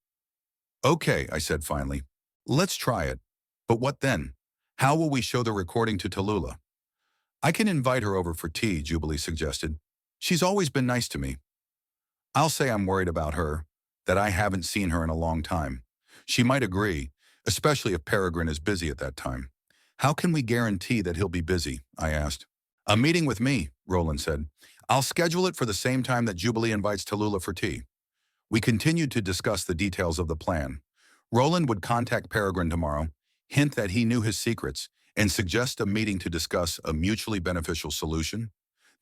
A: Okay, I said finally. Let's try it. But what then? How will we show the recording to Tallulah? I can invite her over for tea, Jubilee suggested. She's always been nice to me. I'll say I'm worried about her, that I haven't seen her in a long time. She might agree, especially if Peregrine is busy at that time. How can we guarantee that he'll be busy? I asked. A meeting with me, Roland said. I'll schedule it for the same time that Jubilee invites Tallulah for tea. We continued to discuss the details of the plan. Roland would contact Peregrine tomorrow, hint that he knew his secrets, and suggest a meeting to discuss a mutually beneficial solution.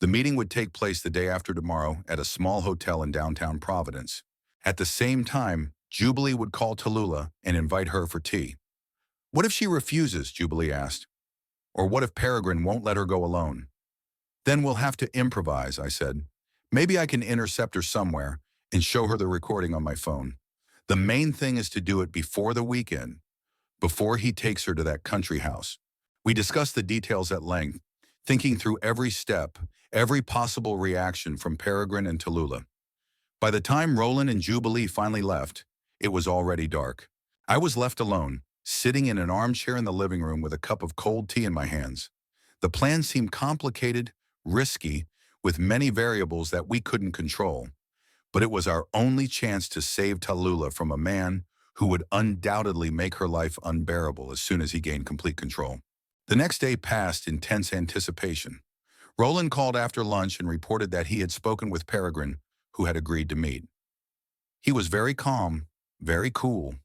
A: The meeting would take place the day after tomorrow at a small hotel in downtown Providence. At the same time, Jubilee would call Tallulah and invite her for tea. What if she refuses? Jubilee asked. Or what if Peregrine won't let her go alone? Then we'll have to improvise, I said. Maybe I can intercept her somewhere and show her the recording on my phone. The main thing is to do it before the weekend, before he takes her to that country house. We discussed the details at length, thinking through every step, every possible reaction from Peregrine and Tallulah. By the time Roland and Jubilee finally left, it was already dark. I was left alone, sitting in an armchair in the living room with a cup of cold tea in my hands. The plan seemed complicated, risky, with many variables that we couldn't control. But it was our only chance to save Tallulah from a man who would undoubtedly make her life unbearable as soon as he gained complete control. The next day passed in tense anticipation. Roland called after lunch and reported that he had spoken with Peregrine, who had agreed to meet. He was very calm, very cool,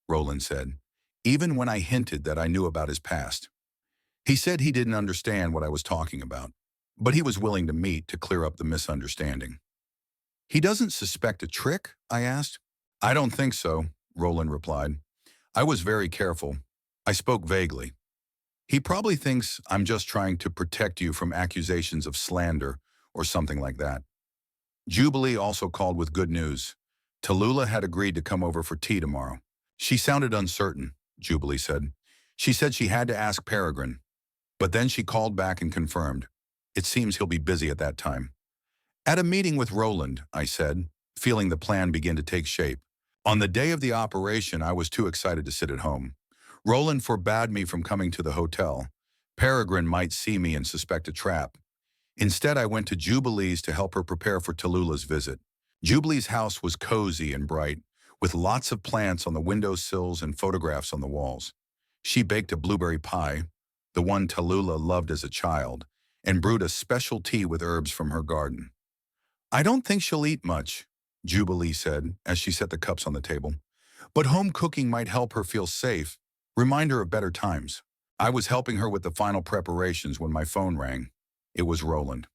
A: Roland said, even when I hinted that I knew about his past. He said he didn't understand what I was talking about, but he was willing to meet to clear up the misunderstanding. He doesn't suspect a trick? I asked. I don't think so, Roland replied. I was very careful. I spoke vaguely. He probably thinks I'm just trying to protect you from accusations of slander or something like that. Jubilee also called with good news. Tallulah had agreed to come over for tea tomorrow. She sounded uncertain, Jubilee said. She said she had to ask Peregrine, but then she called back and confirmed. It seems he'll be busy at that time. At a meeting with Roland, I said, feeling the plan begin to take shape. On the day of the operation, I was too excited to sit at home. Roland forbade me from coming to the hotel. Peregrine might see me and suspect a trap. Instead, I went to Jubilee's to help her prepare for Tallulah's visit. Jubilee's house was cozy and bright, with lots of plants on the windowsills and photographs on the walls. She baked a blueberry pie, the one Tallulah loved as a child, and brewed a special tea with herbs from her garden. I don't think she'll eat much, Jubilee said as she set the cups on the table. But home cooking might help her feel safe, remind her of better times. I was helping her with the final preparations when my phone rang. It was Roland.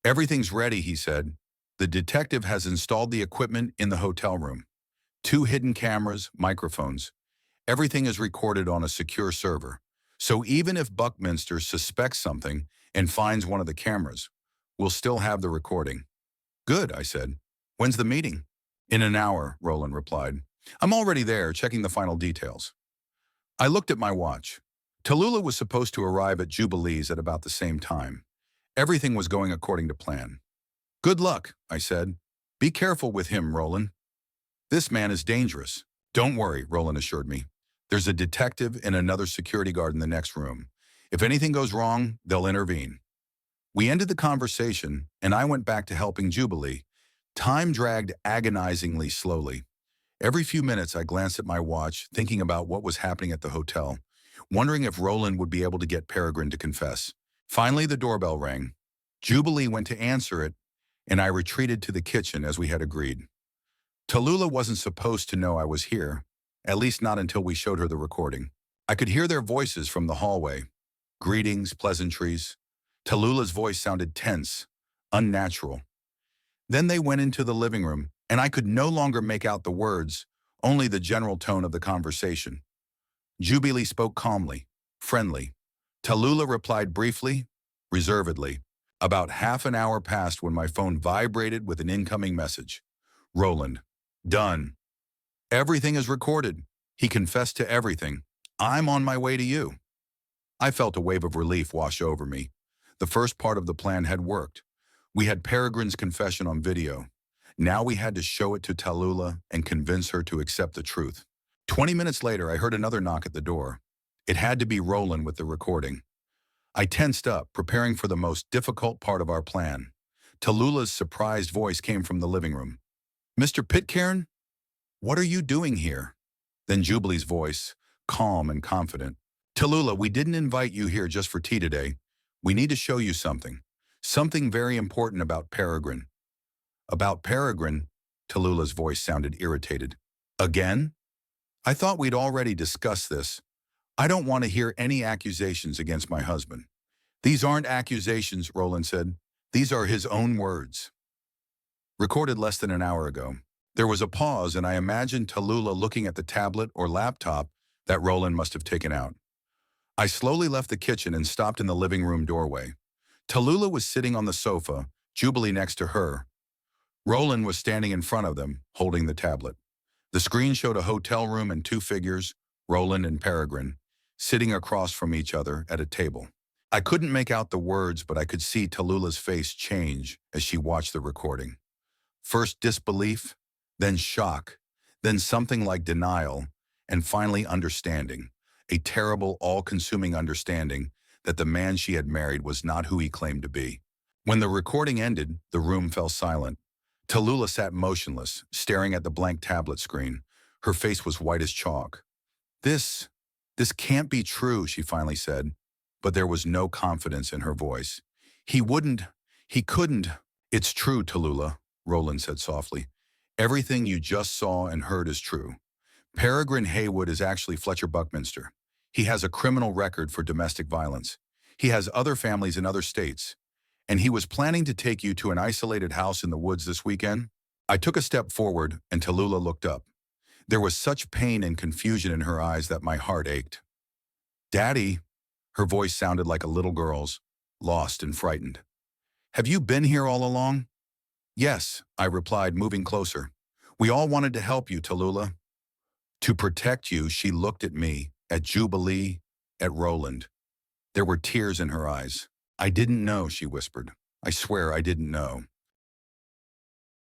A: Everything's ready, he said. The detective has installed the equipment in the hotel room. 2 hidden cameras, microphones. Everything is recorded on a secure server. So even if Buckminster suspects something and finds one of the cameras, we'll still have the recording. Good, I said. When's the meeting? In an hour, Roland replied. I'm already there, checking the final details. I looked at my watch. Tallulah was supposed to arrive at Jubilee's at about the same time. Everything was going according to plan. Good luck, I said. Be careful with him, Roland. This man is dangerous. Don't worry, Roland assured me. There's a detective and another security guard in the next room. If anything goes wrong, they'll intervene. We ended the conversation, and I went back to helping Jubilee. Time dragged agonizingly slowly. Every few minutes, I glanced at my watch, thinking about what was happening at the hotel, wondering if Roland would be able to get Peregrine to confess. Finally, the doorbell rang. Jubilee went to answer it, and I retreated to the kitchen as we had agreed. Tallulah wasn't supposed to know I was here, at least not until we showed her the recording. I could hear their voices from the hallway. Greetings, pleasantries. Tallulah's voice sounded tense, unnatural. Then they went into the living room, and I could no longer make out the words, only the general tone of the conversation. Jubilee spoke calmly, friendly. Tallulah replied briefly, reservedly. About half an hour passed when my phone vibrated with an incoming message. Roland. Done. Everything is recorded. He confessed to everything. I'm on my way to you. I felt a wave of relief wash over me. The first part of the plan had worked. We had Peregrine's confession on video. Now we had to show it to Tallulah and convince her to accept the truth. 20 minutes later, I heard another knock at the door. It had to be Roland with the recording. I tensed up, preparing for the most difficult part of our plan. Tallulah's surprised voice came from the living room. Mr. Pitcairn? What are you doing here? Then Jubilee's voice, calm and confident. Tallulah, we didn't invite you here just for tea today. We need to show you something. Something very important about Peregrine. About Peregrine? Tallulah's voice sounded irritated. Again? I thought we'd already discussed this. I don't want to hear any accusations against my husband. These aren't accusations, Roland said. These are his own words. Recorded less than an hour ago. There was a pause, and I imagined Tallulah looking at the tablet or laptop that Roland must have taken out. I slowly left the kitchen and stopped in the living room doorway. Tallulah was sitting on the sofa, Jubilee next to her. Roland was standing in front of them, holding the tablet. The screen showed a hotel room and two figures, Roland and Peregrine, sitting across from each other at a table. I couldn't make out the words, but I could see Tallulah's face change as she watched the recording. First disbelief, then shock, then something like denial, and finally understanding, a terrible, all-consuming understanding that the man she had married was not who he claimed to be. When the recording ended, the room fell silent. Tallulah sat motionless, staring at the blank tablet screen. Her face was white as chalk. This can't be true, she finally said, but there was no confidence in her voice. He couldn't. It's true, Tallulah, Roland said softly. Everything you just saw and heard is true. Peregrine Haywood is actually Fletcher Buckminster. He has a criminal record for domestic violence. He has other families in other states. And he was planning to take you to an isolated house in the woods this weekend. I took a step forward, and Tallulah looked up. There was such pain and confusion in her eyes that my heart ached. Daddy, her voice sounded like a little girl's, lost and frightened. Have you been here all along? Yes, I replied, moving closer. We all wanted to help you, Tallulah. To protect you, she looked at me, at Jubilee, at Roland. There were tears in her eyes. I didn't know, she whispered. I swear I didn't know.